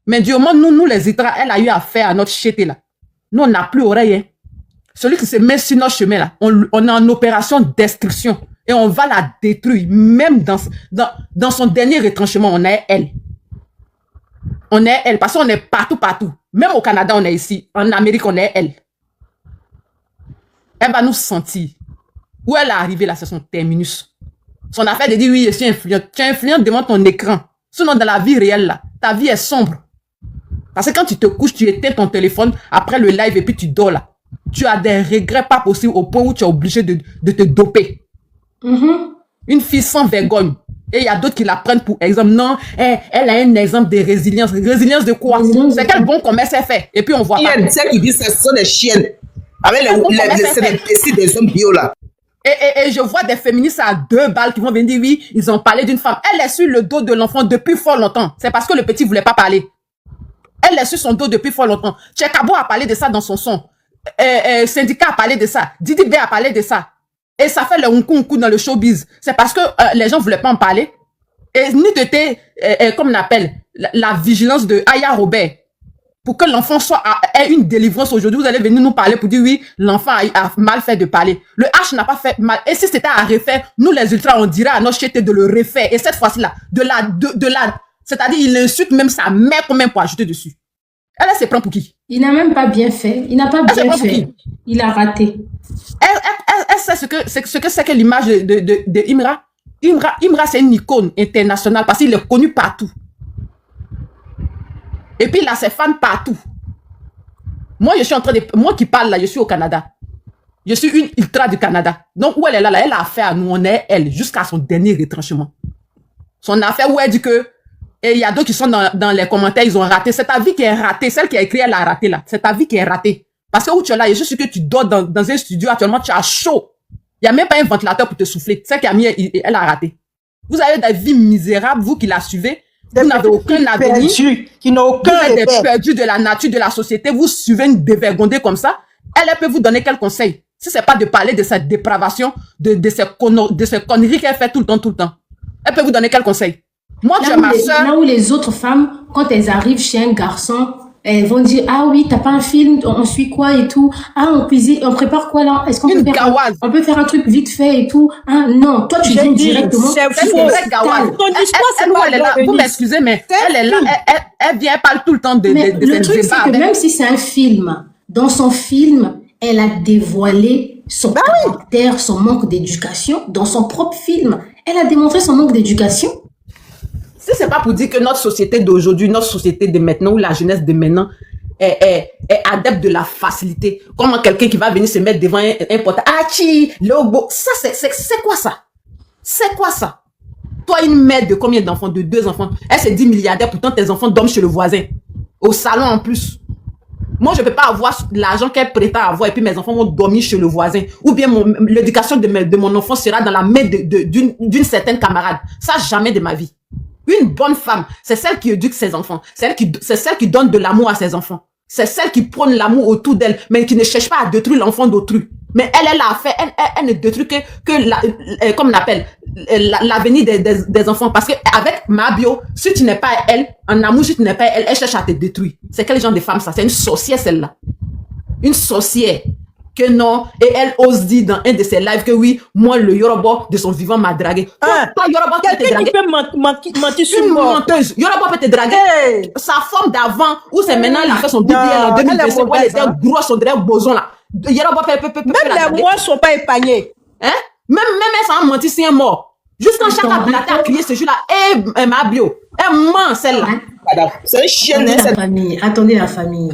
Mais du moment nous les Itra, elle a eu affaire à notre chété là. Nous, on n'a plus oreille. Hein. Celui qui se met sur notre chemin là, on est en opération destruction. Et on va la détruire. Même dans son dernier retranchement, on est elle. On est elle. Parce qu'on est partout, partout. Même au Canada, on est ici. En Amérique, on est elle. Elle va nous sentir. Où elle est arrivée là, c'est son terminus. Son affaire de dire oui, je suis influente. Tu es influente devant ton écran. Sinon, dans la vie réelle là, ta vie est sombre. Parce que quand tu te couches, tu éteins ton téléphone après le live et puis tu dors là. Tu as des regrets pas possibles au point où tu es obligé de te doper. Une fille sans vergogne. Et il y a d'autres qui la prennent pour exemple. Non, elle a un exemple de résilience. Résilience de quoi? C'est quel bon commerce elle fait? Et puis on voit pas. Celles qui disent ça, ce sont des chiennes. Avec les des hommes bio là. Et je vois des féministes à 2 balles qui vont venir dire oui, ils ont parlé d'une femme. Elle est sur le dos de l'enfant depuis fort longtemps. C'est parce que le petit voulait pas parler. Elle est sur son dos depuis fort longtemps. Tchekabo a parlé de ça dans son son. Syndicat a parlé de ça. Didi B a parlé de ça. Et ça fait le unkou dans le showbiz. C'est parce que les gens voulaient pas en parler. Et ni de comme on appelle, la vigilance de Aya Robert. Pour que l'enfant ait une délivrance aujourd'hui, vous allez venir nous parler pour dire oui, l'enfant a mal fait de parler. Le H n'a pas fait mal. Et si c'était à refaire, nous les ultras, on dirait à notre chété de le refaire. Et cette fois-ci-là, c'est-à-dire, il insulte même sa mère quand même pour ajouter dessus. Elle se prend pour qui? Il n'a même pas bien fait. Il n'a pas bien fait. Il a raté. Elle sait ce que c'est que l'image de Imra. Imra, c'est une icône internationale parce qu'il est connu partout. Et puis, il a ses fans partout. Moi, je suis en train de... Moi qui parle là, je suis au Canada. Je suis une ultra du Canada. Donc, où elle est là, elle a affaire à nous. On est elle, jusqu'à son dernier retranchement. Son affaire où elle dit que... Et il y a d'autres qui sont dans les commentaires, ils ont raté. C'est ta vie qui est ratée. Celle qui a écrit, elle a raté là. C'est ta vie qui est ratée. Parce que où tu es là, je suis sûr que tu dors dans un studio actuellement, tu as chaud. Il n'y a même pas un ventilateur pour te souffler. Celle qui a mis, elle a raté. Vous avez des vies misérables, vous qui la suivez. Vous n'avez aucun avenir. Qui n'ont aucun vous êtes des perdus de la nature, de la société. Vous suivez une dévergondée comme ça. Elle peut vous donner quel conseil? Si c'est pas de parler de cette dépravation, de ces conneries qu'elle fait tout le temps. Elle peut vous donner quel conseil? Moi, tu es ma soeur. Là où les autres femmes, quand elles arrivent chez un garçon, elles vont dire, ah oui, t'as pas un film, on suit quoi et tout. Ah, on cuisine, on prépare quoi là? Est-ce qu'on peut faire un truc vite fait et tout? Ah non, toi tu viens directement. C'est faux. Elle est là. Vous m'excusez, mais elle est là. Elle vient, elle parle tout le temps de le truc, c'est que même si c'est un film, dans son film, elle a dévoilé son caractère, son manque d'éducation. Dans son propre film, elle a démontré son manque d'éducation. Si c'est pas pour dire que notre société d'aujourd'hui, notre société de maintenant, ou la jeunesse de maintenant, est adepte de la facilité. Comment quelqu'un qui va venir se mettre devant un portable, logo, ça c'est quoi ça? C'est quoi ça? Toi, une mère de combien d'enfants? De 2 enfants. Elle se dit milliardaire, pourtant tes enfants dorment chez le voisin. Au salon en plus. Moi, je peux pas avoir l'argent qu'elle prétend avoir et puis mes enfants vont dormir chez le voisin. Ou bien l'éducation de mon enfant sera dans la main d'une certaine camarade. Ça, jamais de ma vie. Une bonne femme, c'est celle qui éduque ses enfants. C'est celle qui donne de l'amour à ses enfants. C'est celle qui prône l'amour autour d'elle, mais qui ne cherche pas à détruire l'enfant d'autrui. Mais elle a fait, elle ne détruit comme on appelle, l'avenir des enfants. Parce que avec ma bio, si tu n'es pas elle, en amour, si tu n'es pas elle, elle cherche à te détruire. C'est quel genre de femme ça? C'est une sorcière celle-là. Une sorcière. Que non, et elle ose dire dans un de ses lives que oui, moi le Yoruba de son vivant m'a dragué. Toi Yoruba peut te draguer. mentir sur une menteuse. Yoruba peut te draguer. Hey. Sa forme d'avant, où c'est maintenant, il a fait son BBL en 2025, où elle était grosse, on dirait boson là. Yoruba peut même les mois sont pas épargnés. Hein? Même elle s'en mentir si elle est mort. Jusqu'à chaque ablaté a crié ce jour-là, ma bio. Elle ment celle-là. C'est un chien. Attendez la famille.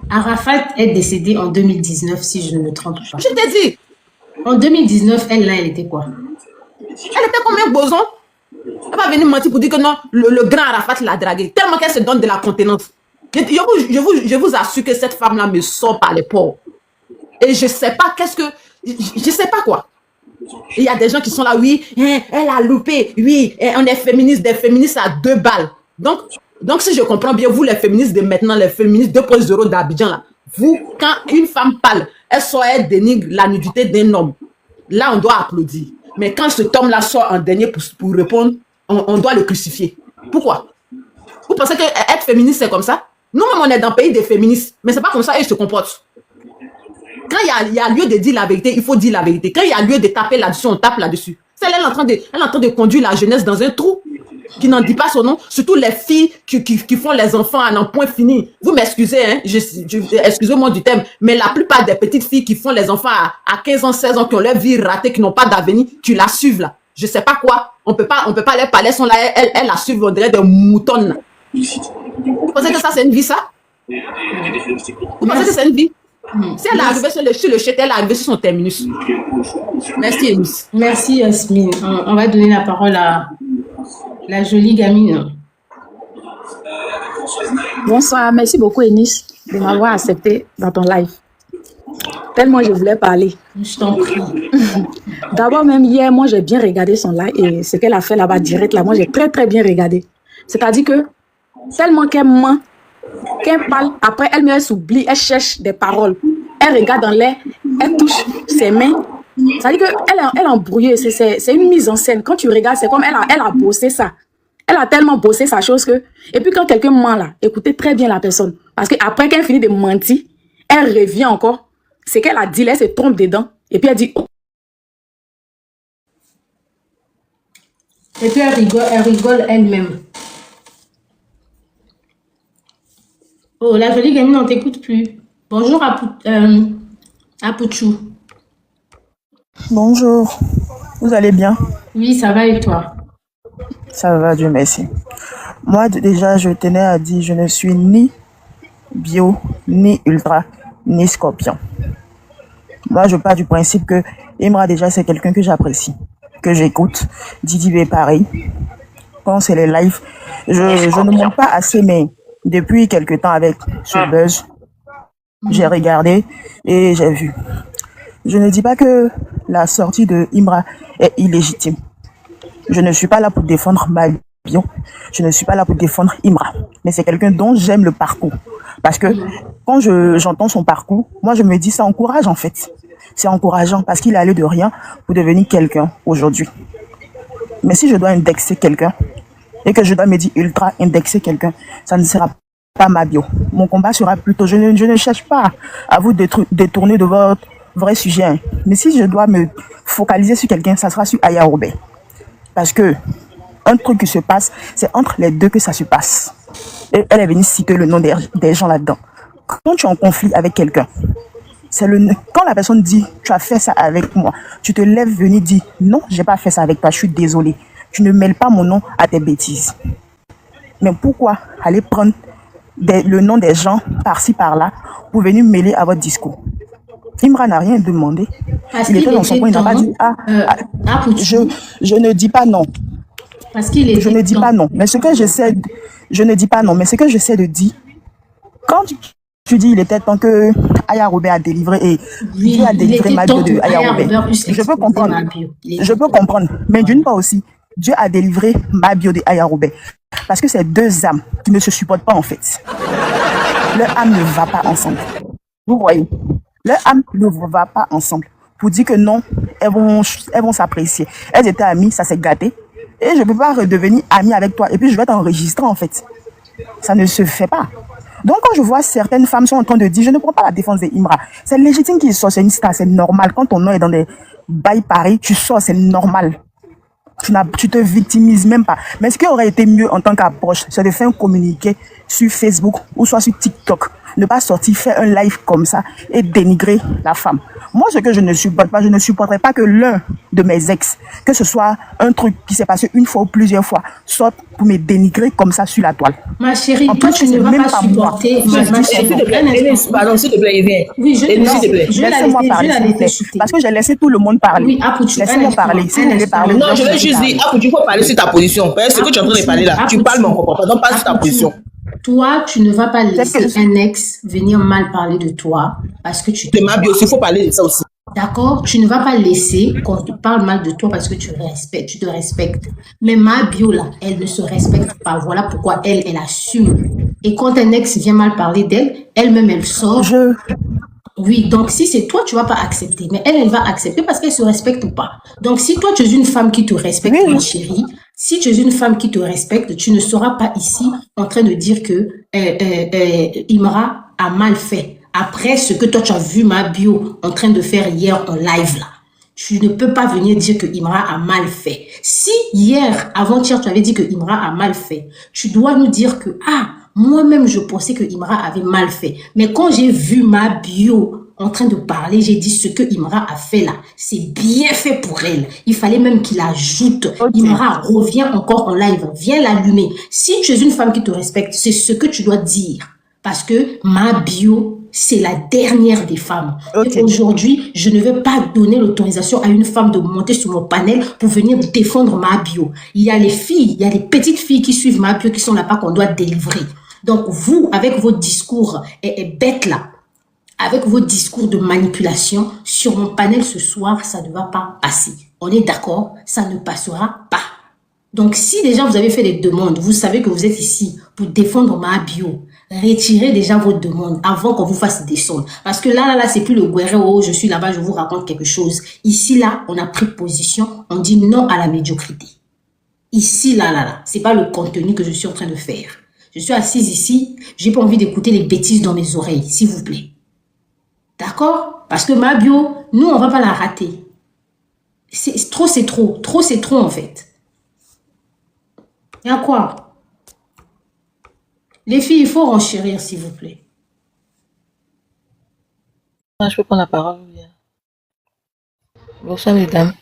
Arafat est décédée en 2019, si je ne me trompe pas. Je t'ai dit. En 2019, elle était quoi? Elle était combien boson? Elle va venir mentir pour dire que non, le grand Arafat l'a dragué. Tellement qu'elle se donne de la contenance. Je vous assure que cette femme-là me sort par les pores. Et je sais pas je sais pas quoi. Il y a des gens qui sont là, oui, elle a loupé, oui, on est féministes, des féministes à 2 balles. Donc, si je comprends bien, vous, les féministes de maintenant, les féministes 2.0 d'Abidjan, là, vous, quand une femme parle, elle dénigre la nudité d'un homme. Là, on doit applaudir. Mais quand cet homme-là sort en dernier pour répondre, on doit le crucifier. Pourquoi? Vous pensez que être féministe, c'est comme ça? Nous-mêmes, on est dans le pays des féministes, mais c'est pas comme ça qu'ils se comportent. Quand il y a lieu de dire la vérité, il faut dire la vérité. Quand il y a lieu de taper là-dessus, on tape là-dessus. Elle est en train de conduire la jeunesse dans un trou qui n'en dit pas son nom. Surtout les filles qui font les enfants à n'en point fini. Vous m'excusez, hein, excusez-moi du thème, mais la plupart des petites filles qui font les enfants à 15 ans, 16 ans, qui ont leur vie ratée, qui n'ont pas d'avenir, tu la suives là. Je sais pas quoi. On peut pas, les palais sont là, elles la suivent, on dirait des moutons. Vous pensez que ça, c'est une vie, ça? Vous pensez que c'est une vie? Si elle est arrivée sur le chèque, elle est arrivée sur son terminus. Merci, Eunice. Merci, Yasmine. On va donner la parole à la jolie gamine. Bonsoir, merci beaucoup, Eunice, de m'avoir accepté dans ton live. Tellement je voulais parler. Je t'en prie. D'abord, même hier, moi, j'ai bien regardé son live et ce qu'elle a fait là-bas direct, là, moi, j'ai très, très bien regardé. C'est-à-dire que tellement qu'elle ment, qu'elle parle, après elle s'oublie, elle cherche des paroles. Elle regarde dans l'air, elle touche ses mains. C'est-à-dire qu'elle est embrouillée, c'est une mise en scène. Quand tu regardes, c'est comme elle a bossé ça. Elle a tellement bossé sa chose que... Et puis quand quelqu'un ment là, écoutez très bien la personne. Parce qu'après qu'elle finit de mentir, elle revient encore. C'est qu'elle a dit, là, elle se trompe dedans. Et puis elle dit... Et puis elle rigole elle-même. Oh, la jolie gamine, on t'écoute plus. Bonjour à Pouchou. Bonjour, vous allez bien? Oui, ça va et toi? Ça va, Dieu merci. Moi, déjà, je tenais à dire, je ne suis ni bio, ni ultra, ni scorpion. Moi, je pars du principe que Imra, déjà, c'est quelqu'un que j'apprécie, que j'écoute. Didi B, pareil. Quand c'est les lives, je ne monte pas assez, mais depuis quelque temps avec ce buzz, j'ai regardé et j'ai vu. Je ne dis pas que la sortie de Imra est illégitime. Je ne suis pas là pour défendre ma bio. Je ne suis pas là pour défendre Imra. Mais c'est quelqu'un dont j'aime le parcours. Parce que quand j'entends son parcours, moi je me dis ça encourage en fait. C'est encourageant parce qu'il est allé de rien pour devenir quelqu'un aujourd'hui. Mais si je dois indexer quelqu'un et que je dois me dire ultra indexer quelqu'un, ça ne sera pas ma bio. Mon combat sera plutôt, je ne cherche pas à vous détourner de votre vrai sujet. Hein. Mais si je dois me focaliser sur quelqu'un, ça sera sur Aya Robert. Parce que un truc qui se passe, c'est entre les deux que ça se passe. Et elle est venue citer le nom des gens là-dedans. Quand tu es en conflit avec quelqu'un, quand la personne dit tu as fait ça avec moi, tu te lèves venir dire non, j'ai pas fait ça avec toi, je suis désolé. Tu ne mêles pas mon nom à tes bêtises. Mais pourquoi aller prendre le nom des gens par-ci par-là pour venir mêler à votre discours? Imra n'a rien demandé. Il était dans son coin, il n'a pas dit je ne dis pas non. Parce qu'il est. Je ne dis pas non. Mais ce que j'essaie de dire, quand tu dis il était temps que Aya Robert a délivré et Dieu a délivré ma bio de Aya Robert. Je peux comprendre. Je peux comprendre. Mais d'une part aussi, Dieu a délivré ma bio de Aya Robert. Parce que c'est deux âmes qui ne se supportent pas en fait. Leur âme ne va pas ensemble. Vous voyez? Leur âme ne va pas ensemble. Pour dire que non, elles vont s'apprécier. Elles étaient amies, ça s'est gâté. Et je ne peux pas redevenir amie avec toi. Et puis je vais t'enregistrer en fait. Ça ne se fait pas. Donc quand je vois certaines femmes sont en train de dire, je ne prends pas la défense des Imra. C'est légitime qu'ils sortent, c'est une star, c'est normal. Quand ton nom est dans des bails pareils, tu sors, c'est normal. Tu te victimises même pas. Mais ce qui aurait été mieux en tant qu'approche, c'est de faire un communiqué sur Facebook ou soit sur TikTok. Ne pas sortir, faire un live comme ça et dénigrer la femme. Moi, ce que je ne supporte pas, je ne supporterai pas que l'un de mes ex, que ce soit un truc qui s'est passé une fois ou plusieurs fois, sorte pour me dénigrer comme ça sur la toile. Ma chérie, toi, tu ne vas pas supporter. Ma chérie, pardon, s'il te plaît, viens. Oui, s'il te plaît. Laissez-moi parler, s'il te plaît. Parce que j'ai laissé tout le monde parler. Oui, Apoutou, laissez-moi parler. Si vous voulez parler. Non, je vais juste dire, Apoutou, il faut parler sur ta position. Ce que tu es en train de parler là, tu parles, mon copain. Donc, parle sur ta position. Toi, tu ne vas pas laisser un ex venir mal parler de toi parce que tu te... ma bio aussi, il faut parler de ça aussi. D'accord? Tu ne vas pas laisser qu'on te parle mal de toi parce que tu te respectes. Mais ma bio, là, elle ne se respecte pas. Voilà pourquoi elle assume. Et quand un ex vient mal parler d'elle, elle-même, elle sort. Oui, donc si c'est toi, tu ne vas pas accepter. Mais elle va accepter parce qu'elle ne se respecte pas. Donc si toi, tu es une femme qui te respecte, ma chérie, Si tu es une femme qui te respecte, tu ne seras pas ici en train de dire que Imra a mal fait. Après ce que toi tu as vu ma bio en train de faire hier en live là. Tu ne peux pas venir dire que Imra a mal fait. Si hier, avant-hier, tu avais dit que Imra a mal fait, tu dois nous dire que, moi-même, je pensais que Imra avait mal fait. Mais quand j'ai vu ma bio en train de parler, j'ai dit ce que Imra a fait là, c'est bien fait pour elle. Il fallait même qu'il ajoute. Imra, reviens encore en live, viens l'allumer. Si tu es une femme qui te respecte, c'est ce que tu dois dire. Parce que ma bio, c'est la dernière des femmes. Et aujourd'hui, je ne vais pas donner l'autorisation à une femme de monter sur mon panel pour venir défendre ma bio. Il y a les filles, il y a les petites filles qui suivent ma bio qui sont là-bas qu'on doit délivrer. Donc vous, avec vos discours bêtes là, avec vos discours de manipulation, sur mon panel ce soir, ça ne va pas passer. On est d'accord? Ça ne passera pas. Donc si déjà vous avez fait des demandes, vous savez que vous êtes ici pour défendre ma bio, retirez déjà vos demandes avant qu'on vous fasse descendre. Parce que là, c'est plus le guerrero, je suis là-bas, je vous raconte quelque chose. Ici, là, on a pris position, on dit non à la médiocrité. Ici, là, c'est pas le contenu que je suis en train de faire. Je suis assise ici, j'ai pas envie d'écouter les bêtises dans mes oreilles, s'il vous plaît. D'accord? Parce que ma bio, nous, on va pas la rater. C'est trop, c'est trop. Trop, c'est trop, en fait. Il y a quoi? Les filles, il faut renchérir, s'il vous plaît. Je peux prendre la parole. Bonsoir, mesdames.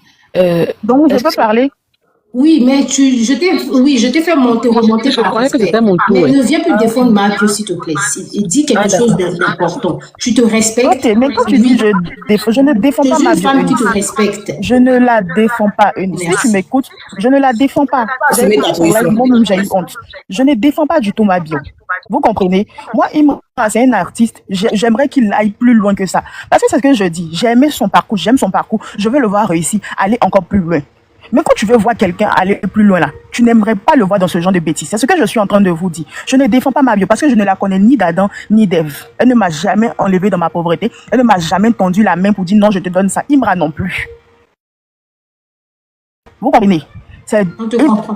Donc, je peux parler? Oui, mais je t'ai fait remonter par respect. Mais ne viens plus défendre ma bio, s'il te plaît. Et dis quelque chose d'important. Tu te respectes. Ok, mais quand tu dis je ne défends pas ma bio. Tu es une femme qui te respecte. Je ne la défends pas, Eunice. Si tu m'écoutes, je ne la défends pas. Moi-même, j'ai eu honte. Je ne défends pas du tout ma bio. Vous comprenez? Moi, Imra, c'est un artiste. J'aimerais qu'il aille plus loin que ça. Parce que c'est ce que je dis. J'ai aimé son parcours. J'aime son parcours. Je veux le voir réussir, aller encore plus loin. Mais quand tu veux voir quelqu'un aller plus loin là, tu n'aimerais pas le voir dans ce genre de bêtises. C'est ce que je suis en train de vous dire. Je ne défends pas ma bio parce que je ne la connais ni d'Adam ni d'Ève. Elle ne m'a jamais enlevé dans ma pauvreté. Elle ne m'a jamais tendu la main pour dire non, je te donne ça. Imra non plus. Vous comprenez?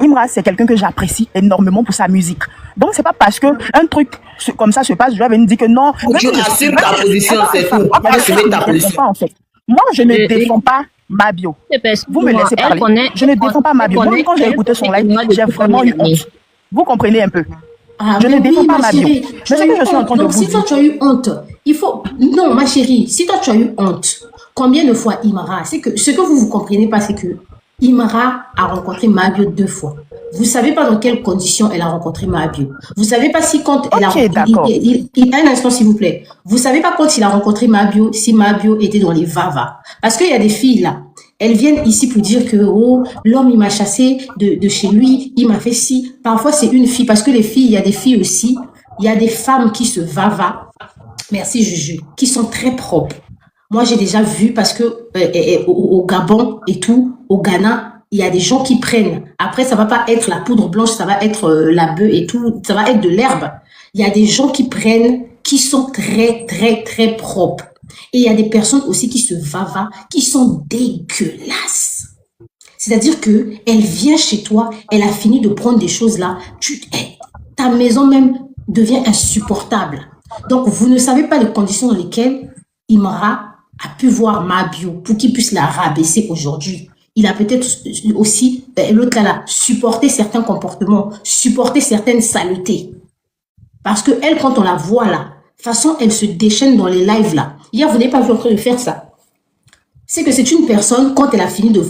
Imra, c'est quelqu'un que j'apprécie énormément pour sa musique. Donc, c'est pas parce que un truc comme ça se passe, je vais venir dire que non. Tu assumes ta position, c'est tout. Assumer ta position. En fait. Moi, je ne défends pas ma bio. Vous me laissez parler. Je ne défends pas ma bio. Moi, quand j'ai écouté son live, j'ai vraiment eu honte. Vous comprenez un peu? Je ne défends pas ma bio. Mais c'est que je suis en train de vous dire. Si toi, tu as eu honte, il faut... Non, ma chérie, si toi, tu as eu honte, combien de fois Imra? C'est que ce que vous comprenez pas, c'est que Imra a rencontré Mabio 2 fois. Vous savez pas dans quelles conditions elle a rencontré Mabio. Vous savez pas si quand elle a rencontré... Un instant, s'il vous plaît. Vous savez pas quand il a rencontré Mabio, si Mabio était dans les vava. Parce qu'il y a des filles là, elles viennent ici pour dire que oh, l'homme il m'a chassé de chez lui, il m'a fait ci. Parfois c'est une fille, parce que les filles, il y a des filles aussi, il y a des femmes qui se vava. Merci Juju, qui sont très propres. Moi, j'ai déjà vu parce que au Gabon et tout, au Ghana, il y a des gens qui prennent. Après, ça va pas être la poudre blanche, ça va être la bœuf et tout, ça va être de l'herbe. Il y a des gens qui prennent, qui sont très, très, très propres. Et il y a des personnes aussi qui se vava, qui sont dégueulasses. C'est-à-dire que elle vient chez toi, elle a fini de prendre des choses là, ta maison même devient insupportable. Donc, vous ne savez pas les conditions dans lesquelles Imra a pu voir Mabio pour qu'il puisse la rabaisser aujourd'hui. Il a peut-être aussi, l'autre là, supporté certains comportements, supporté certaines saletés. Parce que elle, quand on la voit là, de toute façon, elle se déchaîne dans les lives là. Hier, vous n'avez pas vu en train de faire ça. C'est que c'est une personne, quand elle a fini de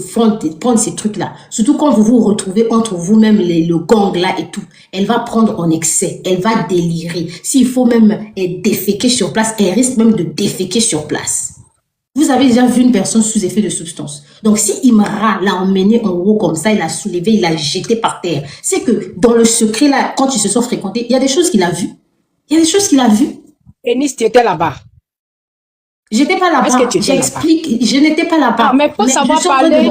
prendre ces trucs-là, surtout quand vous vous retrouvez entre vous-même, le gang là et tout, elle va prendre en excès, elle va délirer. S'il faut même déféquer sur place, elle risque même de déféquer sur place. Vous avez déjà vu une personne sous effet de substance. Donc, si Imra l'a emmené en haut comme ça, il l'a soulevé, il l'a jeté par terre, c'est que dans le secret là, quand ils se sont fréquentés, il y a des choses qu'il a vues. Il y a des choses qu'il a vues. Eunice, tu étais là-bas. J'étais pas là-bas. J'explique, je n'étais pas là-bas. Mais faut savoir parler.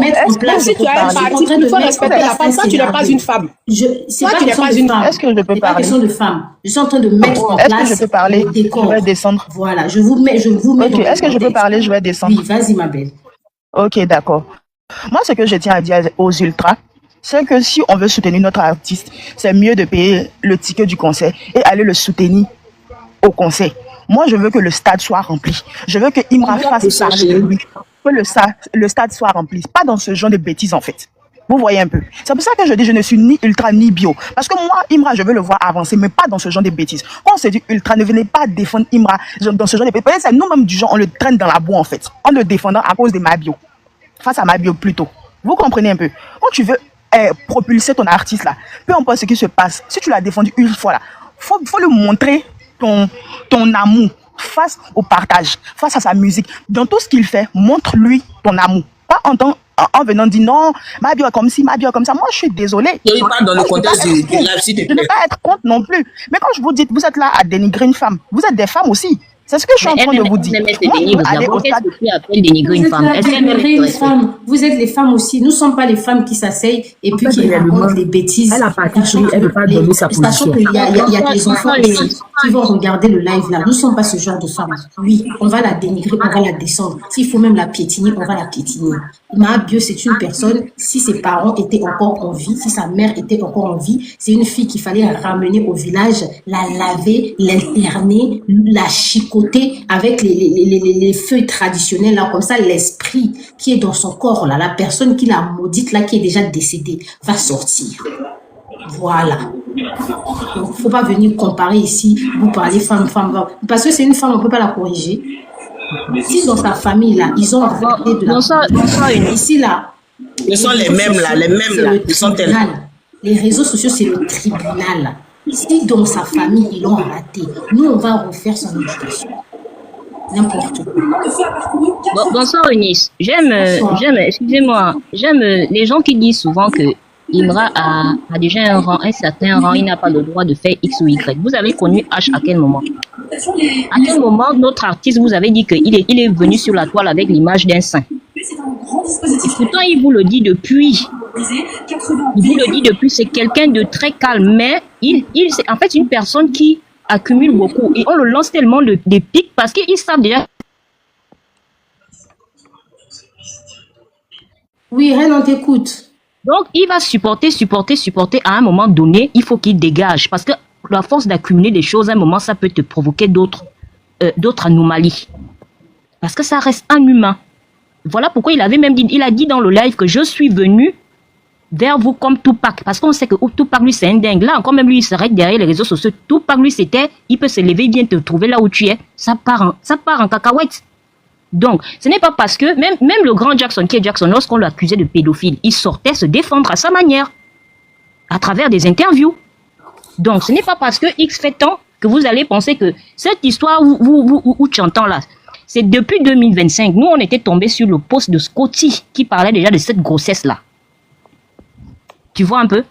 Si tu as un parti, il faut respecter la femme. Toi, tu n'es pas une femme. Toi, tu n'es pas une femme. Est-ce que je peux parler? C'est pas question de femme. Je suis en train de mettre en place. Est-ce que je peux parler? Je vais descendre. Voilà, je vous mets. Ok, est-ce que je peux parler? Je vais descendre. Oui, vas-y, ma belle. Ok, d'accord. Moi, ce que je tiens à dire aux ultras, c'est que si on veut soutenir notre artiste, c'est mieux de payer le ticket du concert et aller le soutenir au concert. Moi, je veux que le stade soit rempli. Je veux que Imra fasse parler de lui. Que le stade soit rempli. Pas dans ce genre de bêtises, en fait. Vous voyez un peu. C'est pour ça que je dis je ne suis ni ultra ni bio. Parce que moi, Imra, je veux le voir avancer, mais pas dans ce genre de bêtises. Quand on se dit ultra, ne venez pas défendre Imra dans ce genre de bêtises. Peut-être c'est nous-mêmes du genre, on le traîne dans la boue, en fait. En le défendant à cause de ma bio. Face à ma bio, plutôt. Vous comprenez un peu. Quand tu veux propulser ton artiste, là, peu importe ce qui se passe, si tu l'as défendu une fois, là, faut lui montrer ton amour face au partage, face à sa musique. Dans tout ce qu'il fait, montre-lui ton amour. Pas en venant dire non, ma bio est comme ci, ma bio est comme ça. Moi, je suis désolée. Je ne pas dans le contexte du live, s'il te Je ne plaît. veux pas être contre non plus. Mais quand je vous dis, vous êtes là à dénigrer une femme, vous êtes des femmes aussi. C'est ce que je suis en train de vous dire. Qu'est-ce que tu appelles dénigrer une femme? Est-ce qu'elle dénigrer une femme. Vous êtes les femmes aussi. Nous ne sommes pas les femmes qui s'asseyent et puis qui racontent des bêtises. Elle a pas compris, elle ne veut pas donner sa Sachant position. qu'il y a des enfants aussi qui vont regarder le live là. Nous ne sommes pas ce genre de femmes. Oui, on va la dénigrer, on va la descendre. S'il faut même la piétiner, on va la piétiner. Ma Bio, c'est une personne, si ses parents étaient encore en vie, si sa mère était encore en vie, c'est une fille qu'il fallait ramener au village, la laver, l'interner, la chicoter avec les feuilles traditionnelles là, comme ça l'esprit qui est dans son corps là, la personne qui l'a maudite là, qui est déjà décédée, va sortir. Voilà. Donc, faut pas venir comparer ici, vous parlez femme, parce que c'est une femme, on peut pas la corriger. Si dans sa famille là, ils ont arrêté de la ici là, Ce sont les mêmes là, ils sont tels. Les réseaux sociaux, c'est le tribunal. Si dans sa famille, ils l'ont raté, nous, on va refaire son éducation. N'importe quoi. Bonsoir Eunice. J'aime, excusez-moi, j'aime les gens qui disent souvent que Imra a déjà un certain rang, il n'a pas le droit de faire X ou Y. Vous avez connu H à quel moment? À quel moment notre artiste vous avez dit qu'il est venu sur la toile avec l'image d'un saint? Et pourtant, il vous le dit depuis. C'est quelqu'un de très calme, mais c'est en fait une personne qui accumule beaucoup. Et on le lance tellement des pics parce qu'ils savent déjà. Oui, Reine, on t'écoute. Donc, il va supporter. À un moment donné, il faut qu'il dégage. Parce que la force d'accumuler des choses, à un moment, ça peut te provoquer d'autres anomalies. Parce que ça reste un humain. Voilà pourquoi il a dit dans le live que je suis venu vers vous comme Tupac. Parce qu'on sait que Tupac, lui, c'est un dingue. Là, encore même lui, il s'arrête derrière les réseaux sociaux. Tupac, lui, il peut se lever, il vient te trouver là où tu es. Ça part en cacahuète. Donc, ce n'est pas parce que, même le grand Jackson, qui est Jackson, lorsqu'on l'accusait de pédophile, il sortait se défendre à sa manière, à travers des interviews. Donc, ce n'est pas parce que X fait tant que vous allez penser que cette histoire où tu entends là, c'est depuis 2025. Nous, on était tombés sur le post de Scotty qui parlait déjà de cette grossesse-là. Tu vois un peu?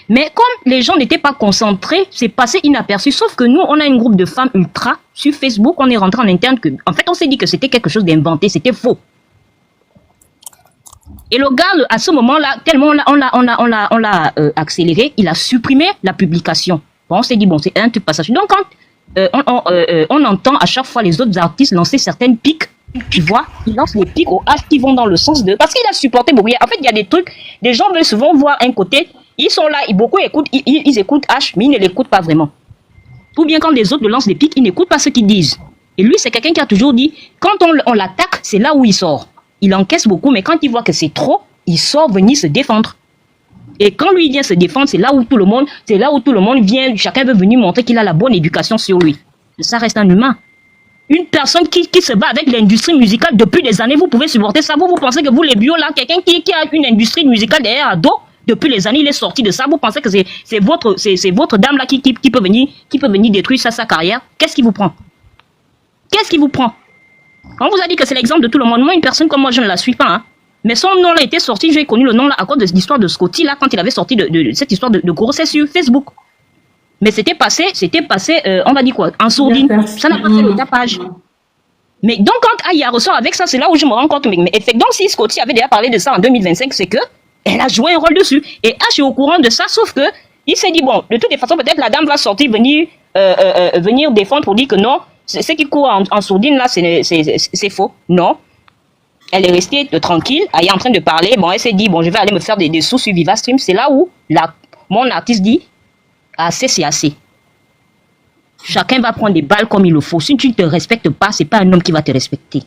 Mais comme les gens n'étaient pas concentrés, c'est passé inaperçu. Sauf que nous, on a un groupe de femmes ultra sur Facebook. On est rentré en interne. En fait, on s'est dit que c'était quelque chose d'inventé. C'était faux. Et le gars, à ce moment-là, tellement on l'a accéléré, il a supprimé la publication. Bon, on s'est dit, bon, c'est un truc passage. Donc, quand on entend à chaque fois les autres artistes lancer certaines piques, tu vois, ils lancent les piques au H qui vont dans le sens de... Parce qu'il a supporté beaucoup. En fait, il y a des trucs, des gens veulent souvent voir un côté, ils sont là, beaucoup écoutent, ils écoutent H, mais ils ne l'écoutent pas vraiment. Ou bien quand les autres lancent des piques, ils n'écoutent pas ce qu'ils disent. Et lui, c'est quelqu'un qui a toujours dit, quand on l'attaque, c'est là où il sort. Il encaisse beaucoup, mais quand il voit que c'est trop, il sort venir se défendre. Et quand lui vient se défendre, c'est là où tout le monde vient, chacun veut venir montrer qu'il a la bonne éducation sur lui. Ça reste un humain. Une personne qui se bat avec l'industrie musicale depuis des années, vous pouvez supporter ça. Vous pensez que vous, les bio, là, quelqu'un qui a une industrie musicale derrière à dos, depuis les années, il est sorti de ça. Vous pensez que c'est votre dame là qui peut venir détruire sa carrière? Qu'est-ce qui vous prend? On vous a dit que c'est l'exemple de tout le monde. Moi, une personne comme moi, je ne la suis pas. Hein. Mais son nom là était sorti, j'ai connu le nom là à cause de l'histoire de Scotty là, quand il avait sorti de cette histoire de grossesse sur Facebook. Mais c'était passé, on va dire quoi, en sourdine. Ça n'a pas fait le tapage. Mais donc, quand Aya ressort avec ça, c'est là où je me rends compte. Mais donc, si Scotty avait déjà parlé de ça en 2025, c'est que elle a joué un rôle dessus. Et H est au courant de ça, sauf que il s'est dit, bon, de toutes les façons, peut-être la dame va sortir, venir défendre pour dire que non, ce qui court en sourdine là, c'est faux. Non. Elle est restée tranquille, elle est en train de parler. Bon, elle s'est dit, bon, je vais aller me faire des sous sur Vivastream. C'est là où mon artiste dit, assez, c'est assez. Chacun va prendre des balles comme il le faut. Si tu ne te respectes pas, c'est pas un homme qui va te respecter.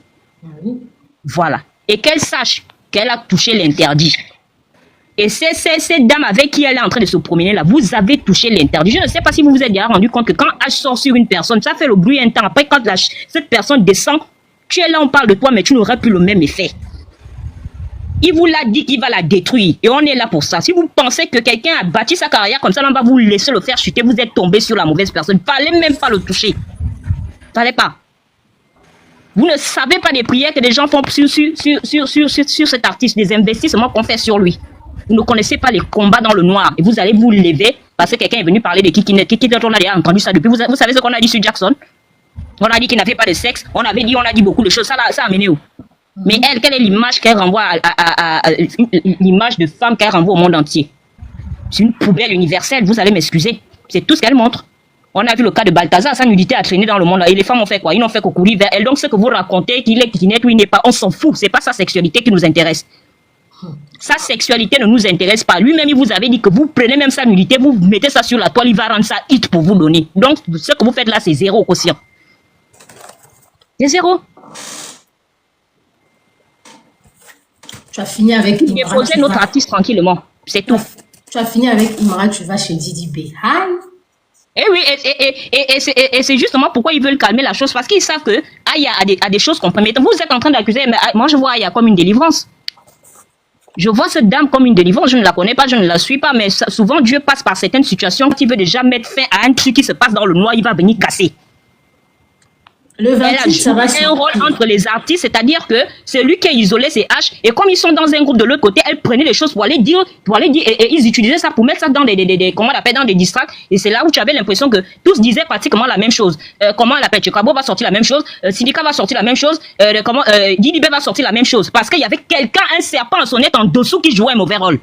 Voilà. Et qu'elle sache qu'elle a touché l'interdit. Et c'est cette dame avec qui elle est en train de se promener là, vous avez touché l'interdit. Je ne sais pas si vous vous êtes déjà rendu compte que quand H sort sur une personne, ça fait le bruit un temps. Après, quand cette personne descend, tu es là, on parle de toi, mais tu n'aurais plus le même effet. Il vous l'a dit qu'il va la détruire. Et on est là pour ça. Si vous pensez que quelqu'un a bâti sa carrière comme ça, on va vous laisser le faire chuter, vous êtes tombé sur la mauvaise personne. Fallait même pas le toucher. Fallait pas. Vous ne savez pas des prières que des gens font sur cet artiste, des investissements qu'on fait sur lui. Vous ne connaissez pas les combats dans le noir. Et vous allez vous lever parce que quelqu'un est venu parler de Kiki. On a déjà entendu ça depuis. Vous savez ce qu'on a dit sur Jackson? On a dit qu'il n'avait pas de sexe. On a dit beaucoup de choses. Ça a mené où? Mais elle, quelle est l'image qu'elle renvoie l'image de femme qu'elle renvoie au monde entier? C'est une poubelle universelle, vous allez m'excuser. C'est tout ce qu'elle montre. On a vu le cas de Balthazar, sa nudité a traîné dans le monde. Et les femmes ont fait quoi? Ils n'ont fait que courir vers elle. Donc ce que vous racontez, qu'il est net ou il n'est pas, on s'en fout. C'est pas sa sexualité qui nous intéresse. Sa sexualité ne nous intéresse pas. Lui-même, il vous avait dit que vous prenez même sa nudité, vous mettez ça sur la toile, il va rendre ça hit pour vous donner. Donc ce que vous faites là, c'est zéro quotient. C'est zéro. Tu as fini avec Imra. Déposer notre artiste tranquillement. C'est tout. Tu as fini avec Imra, tu vas chez Didi B. Hi. Et oui, et c'est justement pourquoi ils veulent calmer la chose, parce qu'ils savent que Aya a des choses compromettantes. Vous êtes en train d'accuser, mais moi je vois Aya comme une délivrance. Je vois cette dame comme une délivrance, je ne la connais pas, je ne la suis pas, mais souvent Dieu passe par certaines situations qui veut déjà mettre fin à un truc qui se passe dans le noir, il va venir casser. Le 28, ça va un rôle entre les artistes, c'est-à-dire que c'est lui qui a isolé ses H, et comme ils sont dans un groupe de l'autre côté, elle prenait les choses pour aller dire, et ils utilisaient ça pour mettre ça dans comment on appelle, dans des distracts, et c'est là où tu avais l'impression que tous disaient pratiquement la même chose. Comment on l'appelle, Chekabo va sortir la même chose, Syndicat va sortir la même chose, Didi B va sortir la même chose, parce qu'il y avait quelqu'un, un serpent en sonnette en dessous qui jouait un mauvais rôle.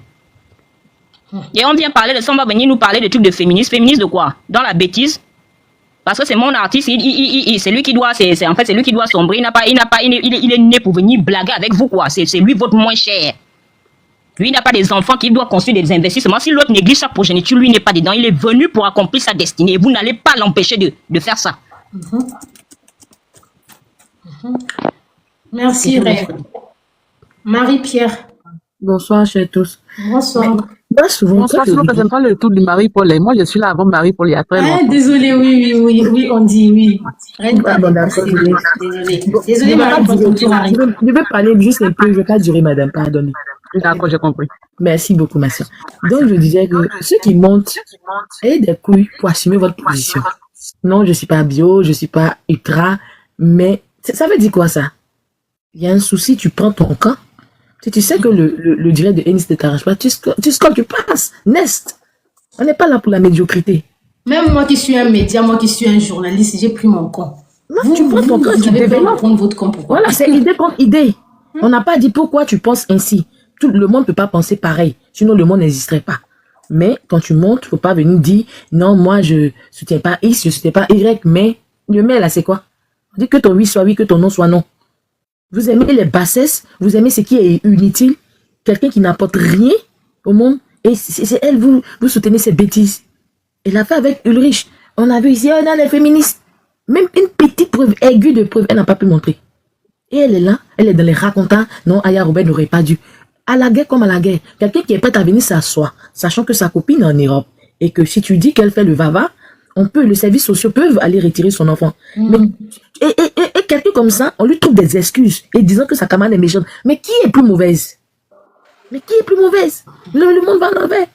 Et on vient parler de ça, on va venir nous parler de trucs de féministes. Féministes de quoi? Dans la bêtise. Parce que c'est mon artiste, c'est lui qui doit, en fait, c'est lui qui doit sombrer. Il est né pour venir blaguer avec vous, quoi. C'est lui votre moins cher. Lui, il n'a pas des enfants qui doivent construire des investissements. Si l'autre néglige sa progéniture, lui n'est pas dedans. Il est venu pour accomplir sa destinée. Et vous n'allez pas l'empêcher de faire ça. Merci, Ray. Marie-Pierre. Bonsoir, chers tous. Bonsoir. Moi, souvent, quand j'aime pas le tour du Marie-Paul, moi, je suis là avant Marie-Paul il y a très longtemps. Désolé, oui, on dit oui. Désolé, Marie-Paul. Je vais parler juste un peu, je ne vais pas durer, madame, pardonnez. D'accord, j'ai compris. Merci beaucoup, ma soeur. Donc, je disais que ceux qui montent, ayez des couilles pour assumer votre position. Non, je ne suis pas bio, je ne suis pas ultra, mais ça veut dire quoi, ça? Il y a un souci, tu prends ton camp. Si tu sais que le direct de Ennis ne t'arrange pas, tu scores, tu passes. Nest. On n'est pas là pour la médiocrité. Même moi qui suis un média, moi qui suis un journaliste, j'ai pris mon camp. Non, tu prends ton camp, tu développes. Prendre votre camp. Pourquoi? Voilà, c'est idée contre idée. On n'a pas dit pourquoi tu penses ainsi. Tout le monde ne peut pas penser pareil. Sinon, le monde n'existerait pas. Mais quand tu montes, il ne faut pas venir dire non, moi, je ne soutiens pas X, je ne soutiens pas Y. Mais le mais là, c'est quoi? On dit que ton oui soit oui, que ton non soit non. Vous aimez les bassesses, vous aimez ce qui est inutile, quelqu'un qui n'apporte rien au monde, et c'est elle, vous soutenez ces bêtises. Elle l'a fait avec Ulrich. On a vu ici, on a les féministes. Même une petite preuve aiguë de preuve, elle n'a pas pu montrer. Et elle est là, elle est dans les racontants. Non, Aya Robert n'aurait pas dû. À la guerre comme à la guerre, quelqu'un qui est prêt à venir s'asseoir, sachant que sa copine est en Europe, et que si tu dis qu'elle fait le vava, les services sociaux peuvent aller retirer son enfant. Mais, et quelqu'un comme ça, on lui trouve des excuses et disant que sa camarade est méchante. Mais qui est plus mauvaise? Le monde va en envers.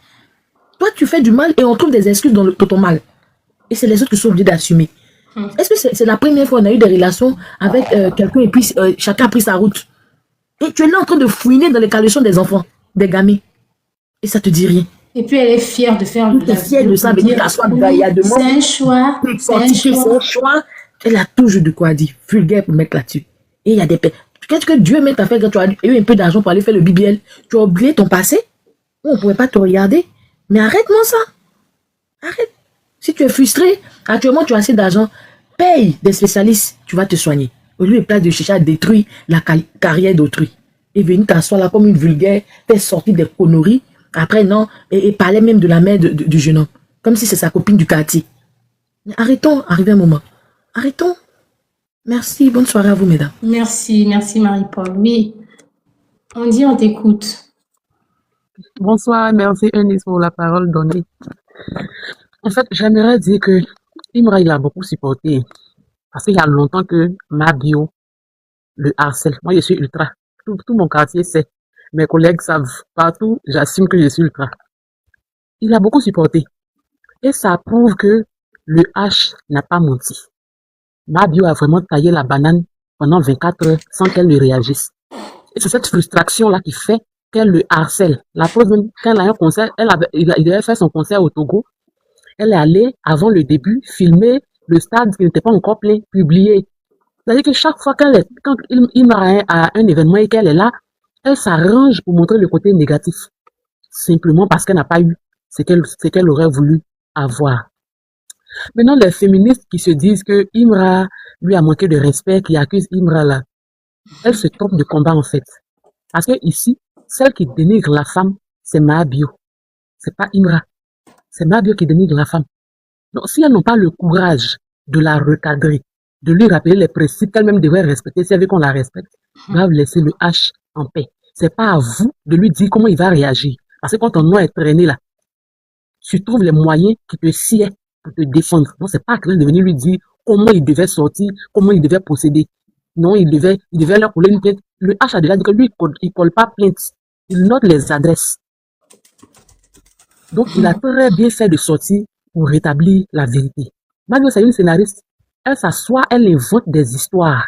Toi, tu fais du mal et on trouve des excuses dans ton mal. Et c'est les autres qui sont obligés d'assumer. Est-ce que c'est la première fois qu'on a eu des relations avec quelqu'un et puis chacun a pris sa route? Et tu es là en train de fouiner dans les caleçons des enfants, des gamins. Et ça te dit rien. Et puis elle est fière de faire. Elle est fière de ça, venir t'asseoir il y a deux mois. C'est un choix. C'est un choix. Elle a toujours de quoi dire. Vulgaire pour mettre là-dessus. Et il y a des... Qu'est-ce que Dieu met à faire quand tu as eu un peu d'argent pour aller faire le BBL? Tu as oublié ton passé? On ne pouvait pas te regarder. Mais arrête-moi ça. Arrête. Si tu es frustré, actuellement tu as assez d'argent, paye des spécialistes. Tu vas te soigner. Au lieu de chercher à détruire la carrière d'autrui. Et venir t'asseoir là comme une vulgaire, faire sortir des conneries. Après, non, et parler même de la mère du jeune homme. Comme si c'est sa copine du quartier. Mais arrêtons, arrivé un moment. Arrêtons. Merci, bonne soirée à vous, mesdames. Merci Marie-Paul. Oui, on dit on t'écoute. Bonsoir, merci Eunice pour la parole donnée. En fait, j'aimerais dire que Imra, il a beaucoup supporté. Parce qu'il y a longtemps que ma bio le harcèle. Moi, je suis ultra. Tout mon quartier sait. Mes collègues savent. Partout, j'assume que je suis ultra. Il a beaucoup supporté. Et ça prouve que le H n'a pas menti. Ma bio a vraiment taillé la banane pendant 24 heures sans qu'elle ne réagisse. Et c'est cette frustration-là qui fait qu'elle le harcèle. La preuve, quand elle a un concert, il devait faire son concert au Togo. Elle est allée, avant le début, filmer le stade qui n'était pas encore plein, publier. C'est-à-dire que chaque fois quand il a un événement et qu'elle est là, elle s'arrange pour montrer le côté négatif. Simplement parce qu'elle n'a pas eu ce qu'elle aurait voulu avoir. Maintenant, les féministes qui se disent que Imra lui a manqué de respect, qui accusent Imra là, elle se trompe de combat en fait. Parce que ici, celle qui dénigre la femme, c'est Mahabio. C'est pas Imra. C'est Mahabio qui dénigre la femme. Donc, si elles n'ont pas le courage de la recadrer, de lui rappeler les principes qu'elle-même devrait respecter, si elle veut qu'on la respecte, doivent laisser le H en paix. C'est pas à vous de lui dire comment il va réagir. Parce que quand ton nom est traîné là, tu trouves les moyens qui te sied pour te défendre. Non, c'est pas à quelqu'un de venir lui dire comment il devait sortir, comment il devait procéder. Non, il devait leur coller une plainte. Le H a déjà dit que lui, il colle pas plainte. Il note les adresses. Donc, il a très bien fait de sortir pour rétablir la vérité. Mario, c'est une scénariste. Elle s'assoit, elle invente des histoires.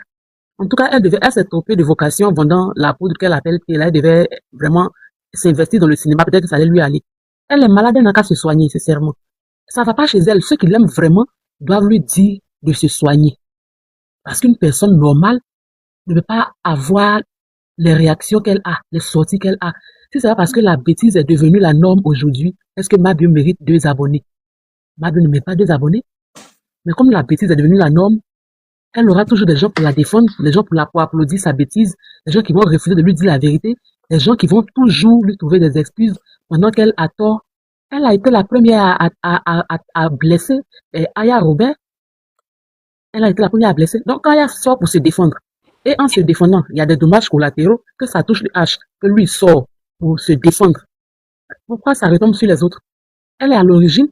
En tout cas, elle s'est trompée de vocation en vendant la poudre qu'elle appelle Théla. Elle devait vraiment s'investir dans le cinéma. Peut-être que ça allait lui aller. Elle est malade, elle n'a qu'à se soigner, sincèrement. Ça va pas chez elle. Ceux qui l'aiment vraiment doivent lui dire de se soigner. Parce qu'une personne normale ne peut pas avoir les réactions qu'elle a, les sorties qu'elle a. Si c'est pas parce que la bêtise est devenue la norme aujourd'hui, est-ce que Mabio mérite 2 abonnés? Mabio ne mérite pas 2 abonnés. Mais comme la bêtise est devenue la norme, elle aura toujours des gens pour la défendre, des gens pour applaudir sa bêtise, des gens qui vont refuser de lui dire la vérité, des gens qui vont toujours lui trouver des excuses pendant qu'elle a tort. Elle a été la première à blesser Aya Robert. Elle a été la première à blesser. Donc, quand Aya sort pour se défendre, et en se défendant, il y a des dommages collatéraux, que ça touche le H, que lui sort pour se défendre. Pourquoi ça retombe sur les autres? Elle est à l'origine.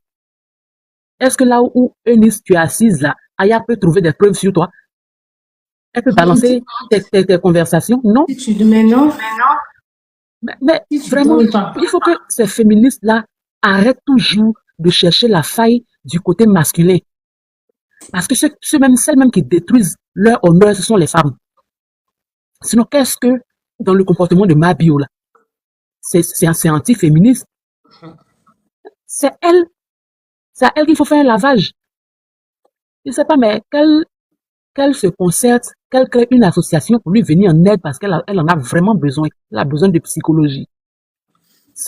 Est-ce que là où Eunice, tu es assise là, Aya peut trouver des preuves sur toi? Elle peut balancer tes conversations? Non. Mais non. Mais vraiment, il faut que ces féministes-là arrêtent toujours de chercher la faille du côté masculin. Parce que celles mêmes qui détruisent leur honneur, ce sont les femmes. Sinon, qu'est-ce que, dans le comportement de Mabio, là, c'est anti-féministe. C'est à elle qu'il faut faire un lavage. Je ne sais pas, mais qu'elle se concerte, qu'elle crée une association pour lui venir en aide parce qu'elle en a vraiment besoin. Elle a besoin de psychologie.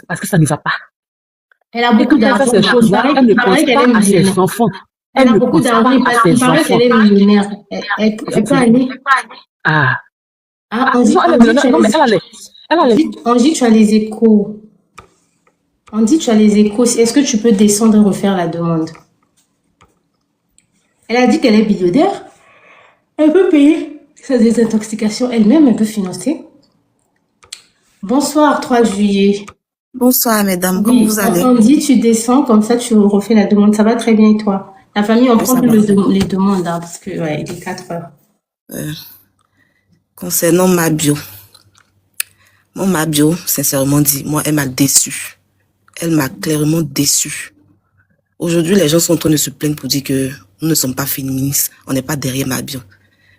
Parce que ça ne va pas. Elle a beaucoup d'argent. Ces choses-là, elle ne pense pas à ses enfants. Elle a beaucoup d'argent. Il paraît qu'elle est millionnaire. Elle peut aller. On dit que tu as les échos. On dit que tu as les échos. Est-ce que tu peux descendre et refaire la demande? Elle a dit qu'elle est millionnaire. Elle peut payer sa désintoxication elle-même. Elle peut financer. Bonsoir, 3 juillet. Bonsoir, mesdames. Oui, comment vous allez? On dit tu descends, comme ça tu refais la demande. Ça va très bien et toi? La famille, on prend plus les demandes hein, parce que il est 4 heures. Concernant ma bio, sincèrement dit, moi, elle m'a déçue. Elle m'a clairement déçue. Aujourd'hui, les gens sont en train de se plaindre pour dire que nous ne sommes pas féministes, on n'est pas derrière ma bio.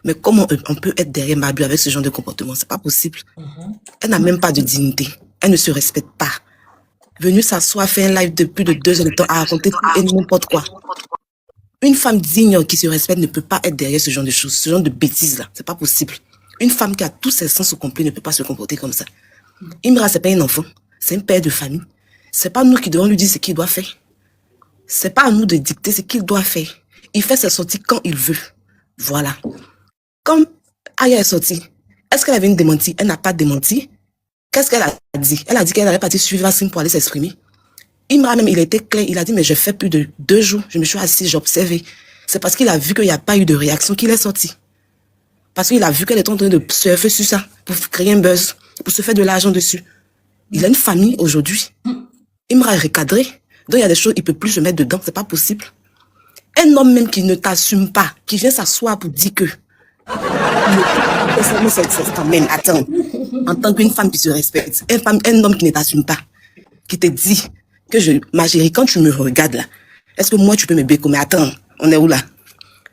Mais comment on peut être derrière ma bio avec ce genre de comportement? C'est pas possible. Elle n'a même pas de dignité. Elle ne se respecte pas. Venue s'asseoir, faire un live de plus de 2 heures de temps à raconter tout et n'importe quoi. Une femme digne qui se respecte ne peut pas être derrière ce genre de choses, ce genre de bêtises là. C'est pas possible. Une femme qui a tous ses sens au complet ne peut pas se comporter comme ça. Imra, c'est pas un enfant, c'est un père de famille. C'est pas nous qui devons lui dire ce qu'il doit faire. C'est pas à nous de dicter ce qu'il doit faire. Il fait ses sorties quand il veut. Voilà. Comme Aya est sortie. Est-ce qu'elle avait une démentie? Elle n'a pas démenti. Qu'est-ce qu'elle a dit? Elle a dit qu'elle allait partir suivre Wassim pour aller s'exprimer. Imra même, il était clair. Il a dit, mais je fais plus de 2 jours. Je me suis assis, j'ai observé. C'est parce qu'il a vu qu'il n'y a pas eu de réaction qu'il est sorti. Parce qu'il a vu qu'elle est en train de surfer sur ça pour créer un buzz, pour se faire de l'argent dessus. Il a une famille aujourd'hui. Imra est recadré. Donc il y a des choses, il ne peut plus se mettre dedans. C'est pas possible. Un homme même qui ne t'assume pas, qui vient s'asseoir pour dire que... C'est quand même, attends. En tant qu'une femme qui se respecte, un homme qui ne t'assume pas, qui te dit que ma chérie, quand tu me regardes là, est-ce que moi tu peux me béco? Mais attends, on est où là?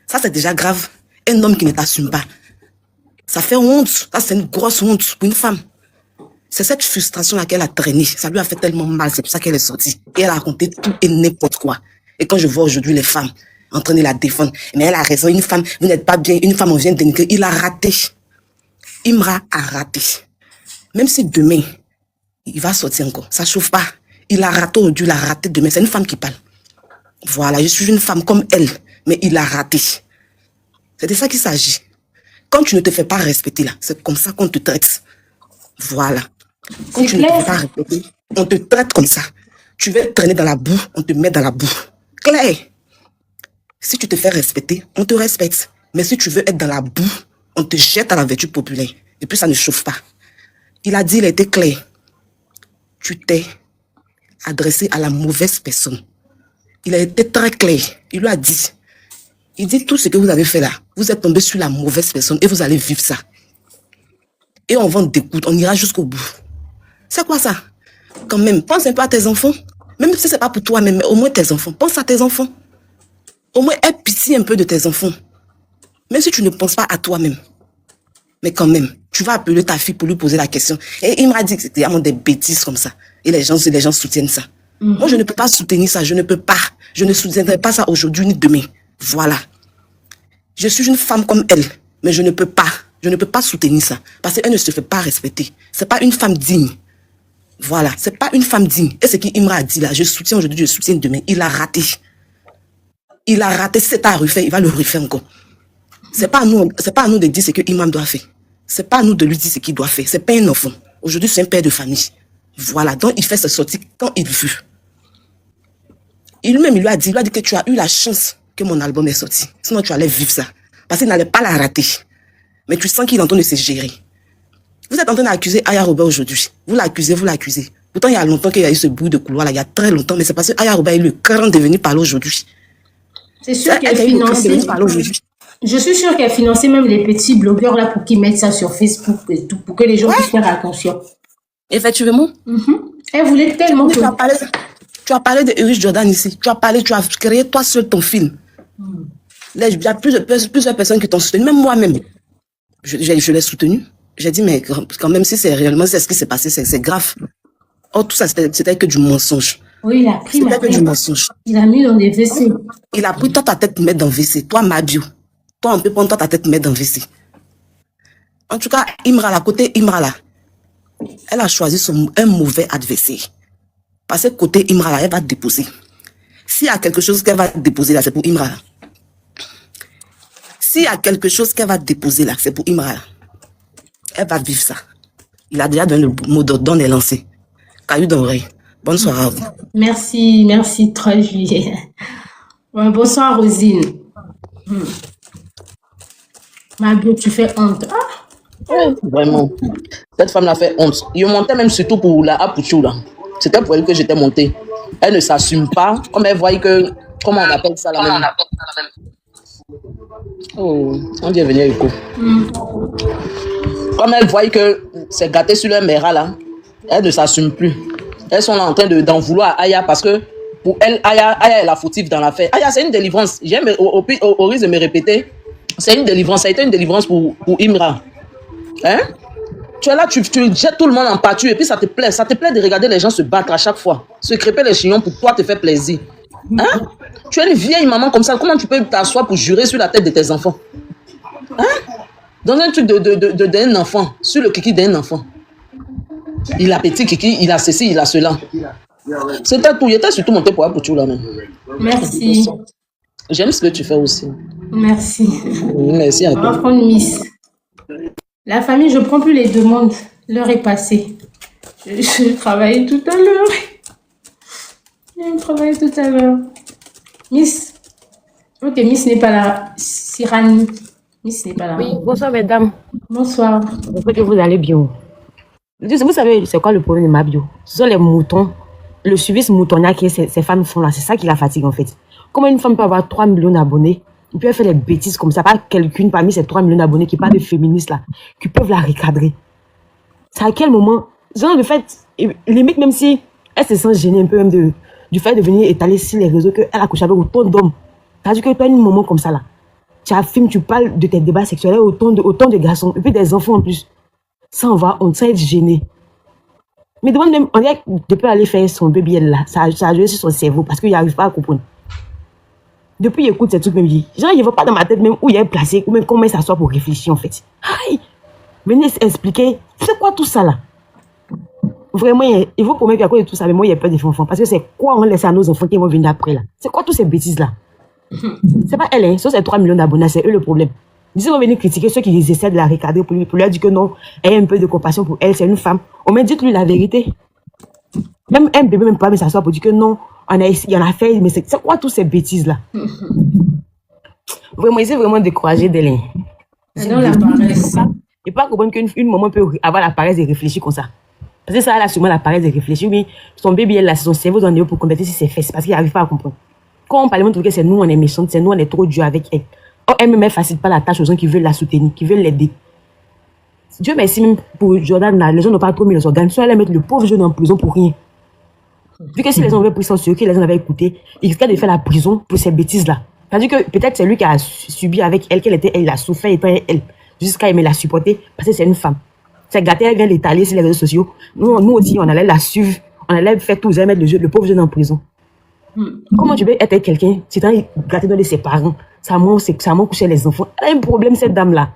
Ça c'est déjà grave. Un homme qui ne t'assume pas. Ça fait honte. Ça c'est une grosse honte pour une femme. C'est cette frustration-là qu'elle a traînée. Ça lui a fait tellement mal. C'est pour ça qu'elle est sortie. Et elle a raconté tout et n'importe quoi. Et quand je vois aujourd'hui les femmes en train de la défendre, mais elle a raison. Une femme, vous n'êtes pas bien. Une femme, on vient de dénigrer. Il a raté. Imra a raté. Même si demain, il va sortir encore. Ça chauffe pas. Il a raté aujourd'hui, il a raté demain. C'est une femme qui parle. Voilà, je suis une femme comme elle. Mais il a raté. C'est de ça qu'il s'agit. Quand tu ne te fais pas respecter là, c'est comme ça qu'on te traite. Voilà. Quand tu ne te fais pas respecter, on te traite comme ça. Tu veux traîner dans la boue, on te met dans la boue. Claire. Si tu te fais respecter, on te respecte. Mais si tu veux être dans la boue, on te jette à la vertu populaire. Et puis ça ne chauffe pas. Il a dit, il était clair. Tu t'es adressé à la mauvaise personne. Il a été très clair. Il lui a dit. Il dit tout ce que vous avez fait là. Vous êtes tombé sur la mauvaise personne et vous allez vivre ça. Et on va d'écoute, on ira jusqu'au bout. C'est quoi ça? Quand même, pense un peu à tes enfants. Même si c'est pas pour toi, mais au moins tes enfants. Pense à tes enfants. Au moins aie pitié un peu de tes enfants. Même si tu ne penses pas à toi-même. Mais quand même, tu vas appeler ta fille pour lui poser la question. Et il m'a dit que c'était vraiment des bêtises comme ça. Et les gens soutiennent ça. Moi, je ne peux pas soutenir ça. Je ne peux pas. Je ne soutiendrai pas ça aujourd'hui ni demain. Voilà. Je suis une femme comme elle. Mais je ne peux pas. Je ne peux pas soutenir ça. Parce qu'elle ne se fait pas respecter. C'est pas une femme digne. Voilà. C'est pas une femme digne. Et ce qu'Imra a dit là, je soutiens aujourd'hui, je soutiens demain. Il a raté. Il a raté. Si c'est à refaire, il va le refaire encore. C'est pas à nous de dire ce que Imam doit faire. C'est pas à nous de lui dire ce qu'il doit faire. C'est pas un enfant. Aujourd'hui, c'est un père de famille. Voilà. Donc, il fait sa sortie quand il veut. Il lui a dit que tu as eu la chance que mon album est sorti. Sinon, tu allais vivre ça. Parce qu'il n'allait pas la rater. Mais tu sens qu'il est en train de se gérer. Vous êtes en train d'accuser Aya Robert aujourd'hui. Vous l'accusez. Pourtant, il y a longtemps qu'il y a eu ce bruit de couloir là. Il y a très longtemps. Mais c'est parce que Aya Robert a eu le cran de venir parler aujourd'hui. C'est sûr qu'elle finance. Je suis sûre qu'elle finançait même les petits blogueurs là pour qu'ils mettent ça sur Facebook et tout, pour que les gens puissent faire attention. Effectivement. Elle voulait tellement que... Tu as parlé de Erich Jordan ici. Tu as créé toi seul ton film. Là, il y a plusieurs personnes qui t'ont soutenu. Même moi-même. Je l'ai soutenu. J'ai dit, mais quand même, si c'est réellement ce qui s'est passé, c'est grave. Oh, tout ça, c'était que du mensonge. Oui, il a pris C'était que du mensonge. Il a mis dans des WC. Il a pris toi ta tête mettre dans le WC. Toi, Mabio. Toi, on peut prendre toi ta tête mettre dans le WC. En tout cas, Imra, là, côté Imra, là, elle a choisi un mauvais adversaire. Parce que côté Imra, là, elle va déposer. S'il y a quelque chose qu'elle va déposer, là, c'est pour Imra, là. S'il y a quelque chose qu'elle va déposer, là, c'est pour Imra, là. Elle va vivre ça. Il a déjà donné le mot d'ordre, on est lancé. Caillou d'oreille. Bonne soirée à vous. Merci, 3 juillet. Bonsoir, Rosine. Mabio, tu fais honte. Ouais, vraiment. Cette femme-là fait honte. Je montais même surtout pour la Apouchou, là. C'était pour elle que j'étais montée. Elle ne s'assume pas. Comme elle voyait que... Comment on appelle ça, la même... Oh, on dit venir écho. Comme elle voyait que c'est gâté sur leur mère, là, elle ne s'assume plus. Elles sont là en train d'en vouloir à Aya parce que pour elle, Aya est la fautive dans l'affaire. Aya, c'est une délivrance. J'aime au risque de me répéter. C'est une délivrance. Ça a été une délivrance pour Imra. Hein? Tu es là, tu jettes tout le monde en pâture et puis ça te plaît. Ça te plaît de regarder les gens se battre à chaque fois. Se crêper les chignons pour toi te faire plaisir. Hein? Tu es une vieille maman comme ça. Comment tu peux t'asseoir pour jurer sur la tête de tes enfants? Hein? Dans un truc d'un enfant, sur le kiki d'un enfant. Il a petit kiki, il a ceci, il a cela. C'était tout. Il était surtout monté pour Apouchou là même. Merci. J'aime ce que tu fais aussi. Merci. Merci à On va toi. prendre Miss. La famille, je prends plus les demandes. L'heure est passée. Je travaillais tout à l'heure. Je travaillais tout à l'heure. Miss. Ok, Miss n'est pas là. Sirani. Miss n'est pas là. Oui, bonsoir mesdames. Bonsoir. J'espère que vous allez bien. Vous savez, c'est quoi le problème de ma bio? Ce sont les moutons. Le suivi moutonnat que ces femmes font là, c'est ça qui la fatigue en fait. Comment une femme peut avoir 3 millions d'abonnés, et puis elle fait des bêtises comme ça, pas quelqu'une parmi ces 3 millions d'abonnés qui parle de féministes là, qui peuvent la recadrer. C'est à quel moment, genre de fait, limite même si elle se sent gênée un peu même du fait de venir étaler sur les réseaux qu'elle a couché avec autant d'hommes. C'est-à-dire que tu as un moment comme ça là, tu affirmes, tu parles de tes débats sexuels, autant de garçons, et puis des enfants en plus. Ça on va être gêné. Mais demande même, on dirait de peut aller faire son baby là, ça a joué sur son cerveau parce qu'il n'arrive pas à comprendre. Depuis il écoute ces trucs même dit, genre il ne va pas dans ma tête même où il est placé, ou même comment il s'assoit pour réfléchir en fait. Aïe, venez expliquer, c'est quoi tout ça là? Vraiment, il faut promettre qu'à cause de tout ça, mais moi il y a peur des enfants parce que c'est quoi on laisse à nos enfants qui vont venir après là? C'est quoi toutes ces bêtises là? C'est pas elle, hein, sur ces 3 millions d'abonnés, c'est eux le problème. Ils vont venir critiquer ceux qui essaient de la recadrer pour lui dire que non, elle a un peu de compassion pour elle, c'est une femme. Au moins, dites-lui la vérité. Même un bébé, même pas, mais s'asseoir pour dire que non, il y en a fait, mais c'est quoi toutes ces bêtises-là? Vraiment, ils sont vraiment découragés d'elle. Non, la paresse. Et pas comprendre qu'une maman peut avoir la paresse de réfléchir comme ça. Parce que ça, elle a sûrement la paresse de réfléchir, mais son bébé, elle, là, c'est son cerveau dans le pour convertir sur ses fesses, parce qu'il n'arrive pas à comprendre. Quand on parle de que c'est nous, on est méchants, c'est nous, on est trop dur avec elle. Oh, elle-même, elle ne facilite pas la tâche aux gens qui veulent la soutenir, qui veulent l'aider. Dieu merci, même pour Jordan, là, les gens n'ont pas trop mis les organes. Soit elle mettre le pauvre jeune en prison pour rien. Vu que si les gens avaient pris son secret, les gens avaient écouté, il risquait de faire la prison pour ces bêtises-là. C'est-à-dire que peut-être c'est lui qui a subi avec elle, il a souffert étant elle, jusqu'à aimer la supporter, parce que c'est une femme. C'est gâté, elle vient l'étaler sur les réseaux sociaux. Nous aussi, on allait la suivre, on allait faire tout, mettre le pauvre jeune en prison. Comment tu peux être avec quelqu'un, si tu as gâté dans ses parents, ça m'a couché les enfants. Elle a un problème, cette dame-là.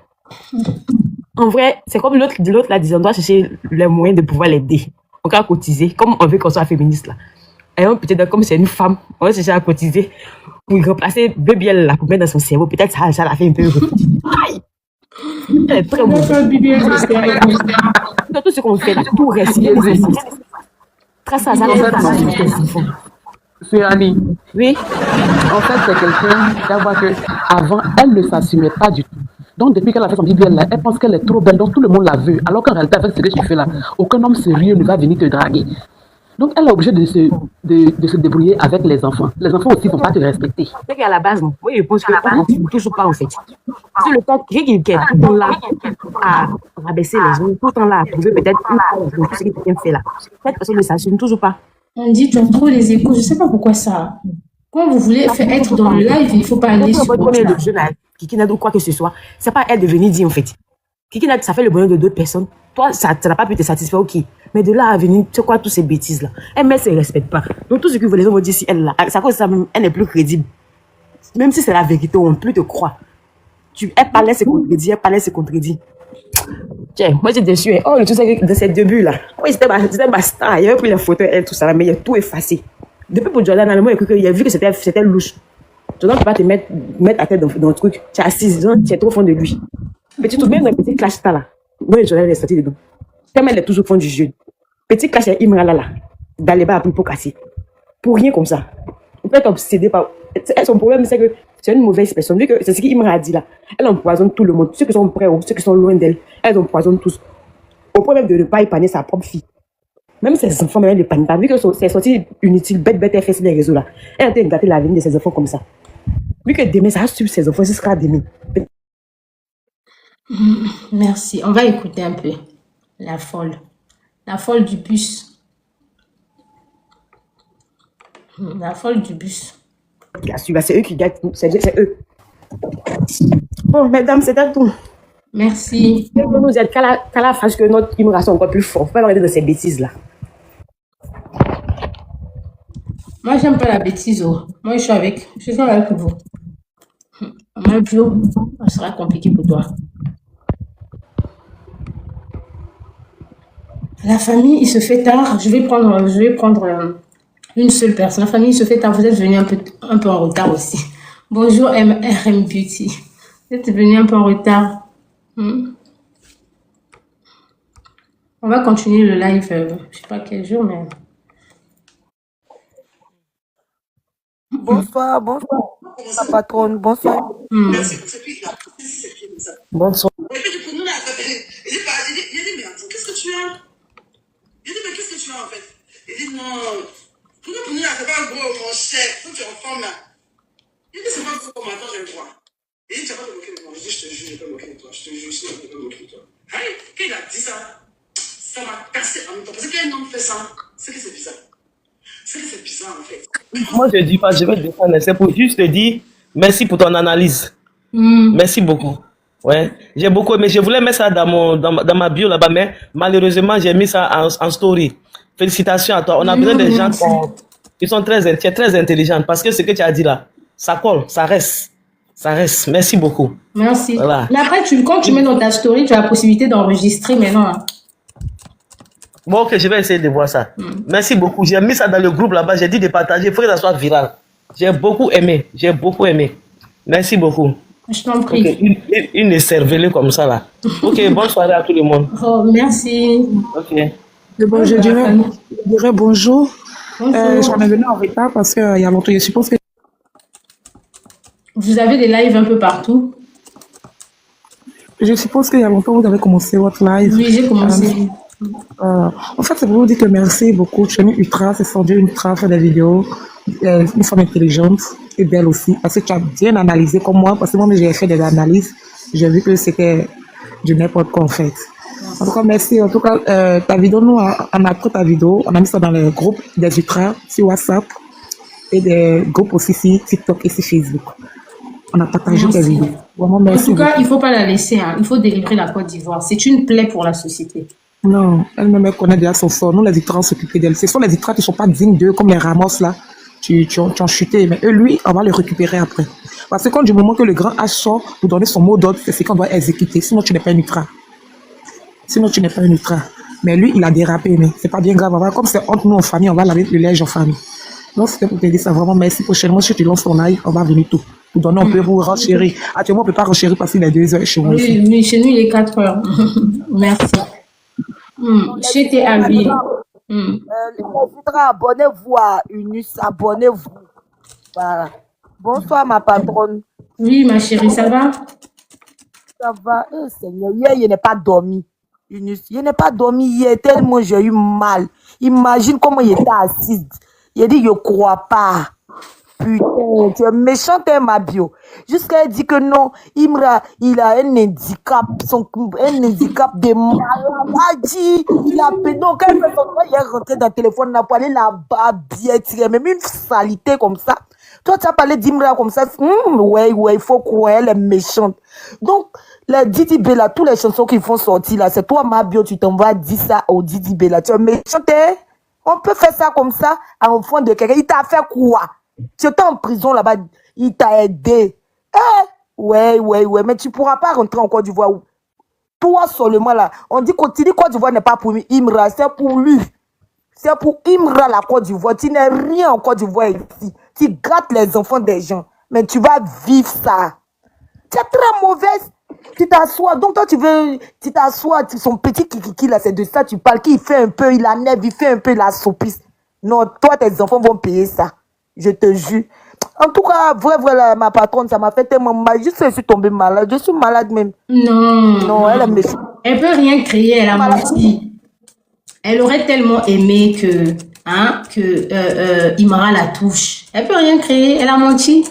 En vrai, c'est comme l'autre là disant, on doit chercher les moyens de pouvoir l'aider. On va cotiser, comme on veut qu'on soit féministe là. Et peut-être comme c'est une femme, on va chercher à cotiser pour remplacer bébé là, pour mettre dans son cerveau. Peut-être ça la fait un peu aïe! Elle est très mauvaise. Tout ce qu'on fait là, tout reste. Très ça, C'est Annie. Oui. En fait, c'est quelqu'un d'avoir que avant, elle ne s'assumait pas du tout. Donc, depuis qu'elle a fait son BBL là, elle pense qu'elle est trop belle, donc tout le monde la veut. Alors qu'en réalité, avec ce que tu fais là, aucun homme sérieux ne va venir te draguer. Donc, elle est obligée de se débrouiller avec les enfants. Les enfants aussi ne vont pas te respecter. C'est qu'à la base, non. Oui, je pense qu'on ne touche pas en fait. C'est le temps qui est tout le temps là à rabaisser les gens, tout le temps là à trouver peut-être tout ce que quelqu'un fait là. Cette personne ne s'assume toujours pas. On dit tu as trop les échos, je ne sais pas pourquoi ça. Quand vous voulez être dans le live, il ne faut pas aller sur le jeune Kiki n'a quoi que ce soit. C'est pas elle de venir dire en fait. Kiki n'a, ça fait le bonheur de d'autres personnes. Toi, ça n'a pas pu te satisfaire, ok. Mais de là à venir, tu sais quoi, toutes ces bêtises là. Elle ne se respecte pas. Donc tout ce que les gens vont dire si elle là, ça cause ça même, elle n'est plus crédible. Même si c'est la vérité, on ne peut te croire. Elle parlait, se contredit, elle parlait, se contredit. Tiens, moi j'ai déçu. Oh, tout ça de ces débuts là. Oui, c'était ma star. Il avait pris les photos, elle, tout ça, mais il a tout effacé. Depuis pour Jordan, il a vu que c'était louche. Jordan ne peut pas te mettre à tête dans le truc. Tu es assise, tu es trop au fond de lui. Petit tout, même dans le petit clash là. Moi, Jordan est sorti dedans. Tellement elle est toujours au fond du jeu. Petit clash, il Imra là. Dans les bas pour casser. Pour rien comme ça. On peut être obsédé par. Son problème, c'est que c'est une mauvaise personne. Vu que c'est ce qu'Imra a dit là. Elle empoisonne tout le monde. Ceux qui sont près ou ceux qui sont loin d'elle, elle empoisonne tous. Au problème de ne pas épargner sa propre fille. Même ses enfants, même elle ne l'épargne pas. Vu que c'est sorti inutile, bête, elle fait sur les réseaux là. Elle a été gâter l'avenir de ses enfants comme ça. Vu que demain, ça va suivre ses enfants jusqu'à demain. Merci. On va écouter un peu. La folle. La folle du bus. La folle du bus. C'est eux qui gâtent. C'est eux. Bon, mesdames, c'est à tout. Merci. Pour nous aider, qu'à la fasse que notre immigration est encore plus forte. Faut pas arrêter de ces bêtises-là. Moi, j'aime pas la bêtise. Oh. Moi, je suis avec vous. Moi, Bio, ça sera compliqué pour toi. La famille, il se fait tard. Je vais prendre une seule personne. La famille, il se fait tard. Vous êtes venu un peu en retard aussi. Bonjour RM Beauty. Vous êtes venu un peu en retard. On va continuer le live, je sais pas quel jour, mais... Bonsoir, bonsoir, ma patronne, bonsoir. Bonsoir. Et puis, du coup, nous, là, il dit, mais attends, qu'est-ce que tu as? Il dit, mais qu'est-ce que tu as en fait? Il dit, non, pour nous, là, c'est pas gros, mon cher, faut que tu es en forme là. Il dit, c'est pas gros, mais attends, je vais le voir. Il dit, tu vas pas te moquer de moi. Je dis, je te jure, je vais pas me moquer de toi. Je te jure, je vais pas me moquer de toi. Aïe, quand il a dit ça, ça m'a cassé en même temps. Parce que quand un homme fait ça, c'est que c'est bizarre. C'est que c'est bizarre en fait. Moi, je dis pas, je vais te défendre. C'est pour juste te dire merci pour ton analyse. Merci beaucoup. Ouais, j'ai beaucoup aimé. Je voulais mettre ça dans ma bio là-bas, mais malheureusement, j'ai mis ça en story. Félicitations à toi. On a besoin des gens qui sont très intelligents parce que ce que tu as dit là, ça colle, ça reste. Ça reste. Merci beaucoup. Merci. Voilà. Mais après, quand tu mets dans ta story, tu as la possibilité d'enregistrer maintenant. Bon, ok, je vais essayer de voir ça. Merci beaucoup. J'ai mis ça dans le groupe là-bas. J'ai dit de partager. Il faut que ça soit viral. J'ai beaucoup aimé. J'ai beaucoup aimé. Merci beaucoup. Je t'en prie. Okay. Une écervelée comme ça là. Ok, bonne soirée à tout le monde. Oh, merci. Ok. Bon, je dirais bonjour. J'en ai venu en retard parce qu'il y a longtemps. Je suppose que... Vous avez des lives un peu partout. Je suppose qu'il y a longtemps vous avez commencé votre live. Oui, j'ai commencé. En fait, c'est pour vous dire que merci beaucoup. Chez Ultra, c'est Sandy Ultra, fait des vidéos. Une femme intelligente et belle aussi. Parce que tu as bien analysé comme moi. Parce que moi, j'ai fait des analyses. J'ai vu que c'était du n'importe quoi en fait. En tout cas, merci. En tout cas, ta vidéo, nous, on a pris ta vidéo. On a mis ça dans les groupes des Ultra sur WhatsApp et des groupes aussi sur TikTok et sur Facebook. On a partagé ta vidéo. Vraiment, merci. En tout cas, il ne faut pas la laisser. Hein. Il faut délivrer la Côte d'Ivoire. C'est une plaie pour la société. Non, elle-même connaît déjà son sort. Nous, les Ultras, on s'occupe d'elle. Ce sont les Ultras qui ne sont pas dignes d'eux, comme les Ramos là. Tu as chuté. Mais eux, lui, on va le récupérer après. Parce que quand du moment que le grand H sort pour donner son mot d'ordre, c'est ce qu'on doit exécuter. Sinon, tu n'es pas un Ultra. Mais lui, il a dérapé. Mais c'est pas bien grave. Comme c'est entre nous en famille, on va laver le linge en famille. Donc, c'était pour te dire ça. Vraiment, merci. Prochainement, si tu lances ton live, on va venir tout. Pour donner un peu pour renchérir. Actuellement, on ne peut pas renchérir parce qu'il est 2 heures chez moi. Oui, chez nous, il est 4 heures. Merci. J'étais à vie. Les Ultras, abonnez-vous à Unus, abonnez-vous. Voilà. Bonsoir, ma patronne. Oui, ma chérie, ça va? Ça va. Seigneur, hier, il n'est pas dormi. Unus, il n'est pas dormi hier, tellement j'ai eu mal. Imagine comment il était assis. Il a dit, je ne crois pas. Putain, tu es méchante, hein, ma bio. Jusqu'à elle dit que non, Imra, il a un handicap, un handicap de maladie. Il a payé. Donc, quand il est rentré dans le téléphone, il a parlé là-bas, bien tiré, même une salité comme ça. Toi, tu as parlé d'Imra comme ça. Ouais, il faut croire, elle est méchante. Donc, les Didi Bella, toutes les chansons qui font sortir là, c'est toi, ma bio, tu t'envoies dire ça au Didi Bella. Tu es méchante, hein? On peut faire ça comme ça, en fond de quelqu'un. Il t'a fait quoi? Tu étais en prison là-bas, il t'a aidé. Ouais, mais tu ne pourras pas rentrer en Côte d'Ivoire. Toi seulement là, on dit que Côte d'Ivoire n'est pas pour Imra, c'est pour lui. C'est pour Imra la Côte d'Ivoire. Tu n'es rien en Côte d'Ivoire ici. Tu gâtes les enfants des gens. Mais tu vas vivre ça. Tu es très mauvaise. Tu t'assois. Donc toi tu t'assois. Son petit kiki là, c'est de ça tu parles. Qui fait un peu, il la nève, il fait un peu la soupisse. Non, toi tes enfants vont payer ça. Je te jure. En tout cas, voilà, ma patronne, ça m'a fait tellement mal. Je suis tombée malade. Je suis malade même. Non, elle est méchante. Elle peut rien créer, elle a menti. Elle aurait tellement aimé que Imra la touche. Elle peut rien créer, elle a menti.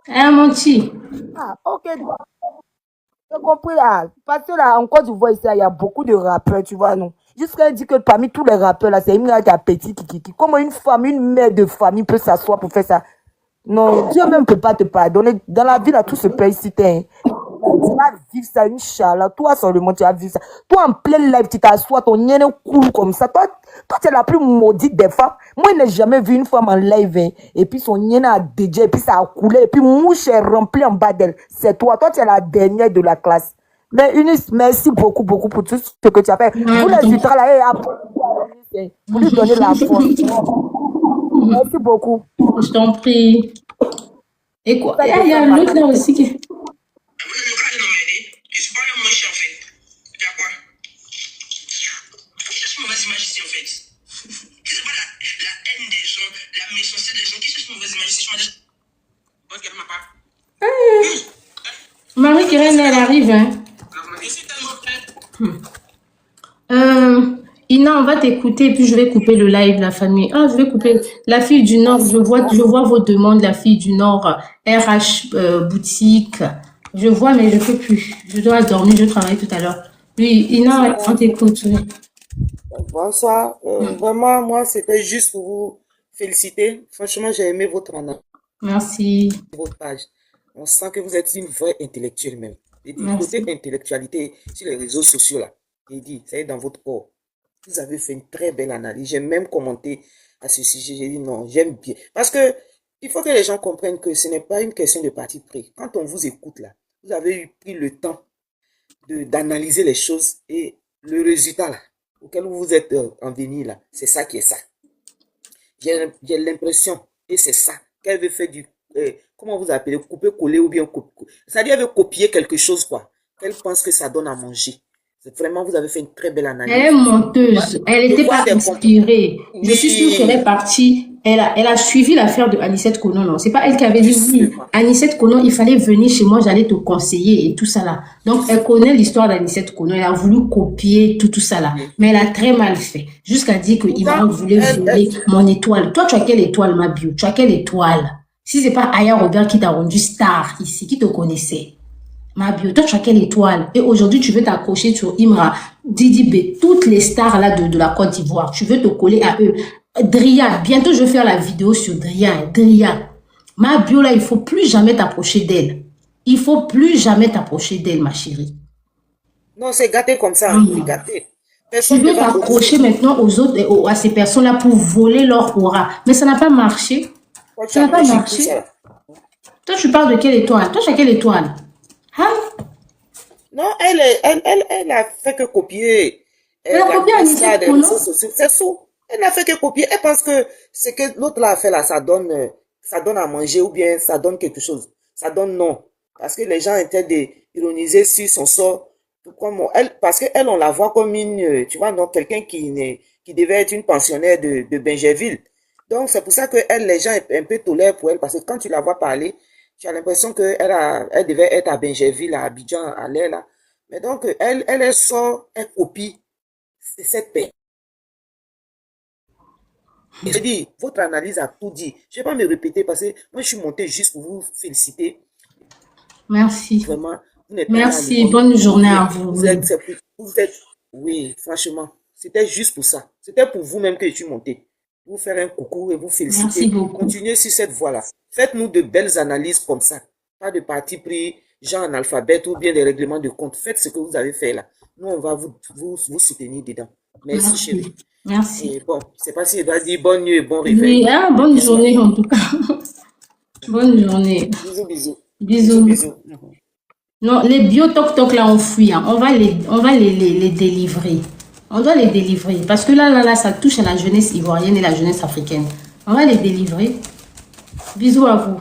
Elle a menti. Ok. J'ai compris là. Parce que là, en Côte d'Ivoire, il y a beaucoup de rappeurs, tu vois, non? Jusqu'à elle dit que parmi tous les rappeurs là, c'est Imra qui a petit kiki. Comment une femme, une mère de famille peut s'asseoir pour faire ça? Non, Dieu même ne peut pas te pardonner. Dans la vie là, tout se paye ici. Tu vas vivre ça, Inch'Allah. Toi seulement, tu vas vivre ça. Toi en plein live, tu t'assois, ton nien coule comme ça. Toi, tu es la plus maudite des femmes. Moi, je n'ai jamais vu une femme en live, hein, et puis son nien a dédié, et puis ça a coulé, et puis mouche est remplie en bas d'elle. C'est toi. Toi, tu es la dernière de la classe. Mais Eunice, merci beaucoup pour tout ce que tu as fait. Vous les Ultras là, vous lui donnez la force. Merci beaucoup. Je t'en prie. Et quoi? Il y a l'autre là aussi qui... Marie-Kérène, elle arrive, hein. Ina, on va t'écouter et puis je vais couper le live, la famille. Ah, je vais couper. La fille du Nord, je vois vos demandes, la fille du Nord, RH boutique. Je vois, mais je ne peux plus. Je dois dormir, je travaille tout à l'heure. Oui, Ina, on t'écoute. Oui. Bonsoir. Vraiment, moi, c'était juste pour vous féliciter. Franchement, j'ai aimé votre analyse, Merci. votre page. On sent que vous êtes une vraie intellectuelle même. Et du Merci. côté intellectualité sur les réseaux sociaux, là, j'ai dit, ça est dans votre corps. Vous avez fait une très belle analyse. J'ai même commenté à ce sujet. J'ai dit non, j'aime bien. Parce que il faut que les gens comprennent que ce n'est pas une question de parti pris. Quand on vous écoute là, vous avez pris le temps d'analyser les choses et le résultat là, auquel vous vous êtes envenu là, c'est ça qui est ça. J'ai l'impression, et c'est ça, qu'elle veut faire du, comment vous appelez, couper-coller ou bien copier. C'est-à-dire, elle veut copier quelque chose, quoi. Elle pense que ça donne à manger. Vraiment, vous avez fait une très belle analyse. Elle est menteuse. Elle n'était pas inspirée. Oui. Je suis sûre qu'elle est partie. Elle a suivi l'affaire de Anicette Konon. Non, c'est pas elle qui avait dit oui. Anicette Konon, il fallait venir chez moi, j'allais te conseiller et tout ça là. Donc, elle connaît l'histoire d'Anicette Konon. Elle a voulu copier tout ça là. Mais elle a très mal fait. Jusqu'à dire que Imran voulait voler mon étoile. Toi, tu as quelle étoile, ma bio? Tu as quelle étoile? Si c'est pas Aya Robert qui t'a rendu star ici, qui te connaissait? Ma bio, toi, tu as quelle étoile? Et aujourd'hui, tu veux t'accrocher sur Imra, Didi B, toutes les stars là de la Côte d'Ivoire. Tu veux te coller à eux. Dria, bientôt, je vais faire la vidéo sur Dria. Dria. Ma bio, là, il faut plus jamais t'approcher d'elle. Il faut plus jamais t'approcher d'elle, ma chérie. Non, c'est gâté comme ça. C'est gâté. Tu veux t'accrocher maintenant aux autres, à ces personnes-là pour voler leur aura. Mais ça n'a pas marché. Ça n'a pas marché. Toi, tu parles de quelle étoile? Toi, tu as quelle étoile? Hein? Non, elle a fait que copier. Elle a copié Anicette Konon. C'est faux. Elle n'a fait que copier. Elle pense que ce que l'autre là a fait là, ça donne à manger ou bien ça donne quelque chose. Ça donne non. Parce que les gens étaient d'ironiser sur son sort. Parce qu'elle, on la voit comme une, tu vois, donc quelqu'un qui devait être une pensionnaire de Benjerville. Donc, c'est pour ça que les gens un peu tolèrent pour elle. Parce que quand tu la vois parler, tu as l'impression qu'elle devait être à Benjerville, à Abidjan, à l'air là. Mais donc, elle sort, elle copie cette paix. Je dis, votre analyse a tout dit. Je ne vais pas me répéter parce que moi, je suis montée juste pour vous féliciter. Merci. Vraiment, merci. Bonne journée à vous. Oui, franchement, c'était juste pour ça. C'était pour vous-même que je suis montée. Vous faire un coucou et vous féliciter. Merci beaucoup. Continuez sur cette voie-là. Faites-nous de belles analyses comme ça. Pas de parti pris, genre analphabète ou bien des règlements de compte. Faites ce que vous avez fait là. Nous, on va vous soutenir dedans. Merci, chérie. Merci. Et bon, je ne sais pas si je dois dire bonne nuit et bon réveil. Oui, bonne journée en tout cas. Bonne journée. Bisous, bisous. Bisous. Bisous. Non, les bio-toc-toc là, on fuit. Hein. On va les délivrer. On doit les délivrer. Parce que là, ça touche à la jeunesse ivoirienne et la jeunesse africaine. On va les délivrer. Bisous à vous.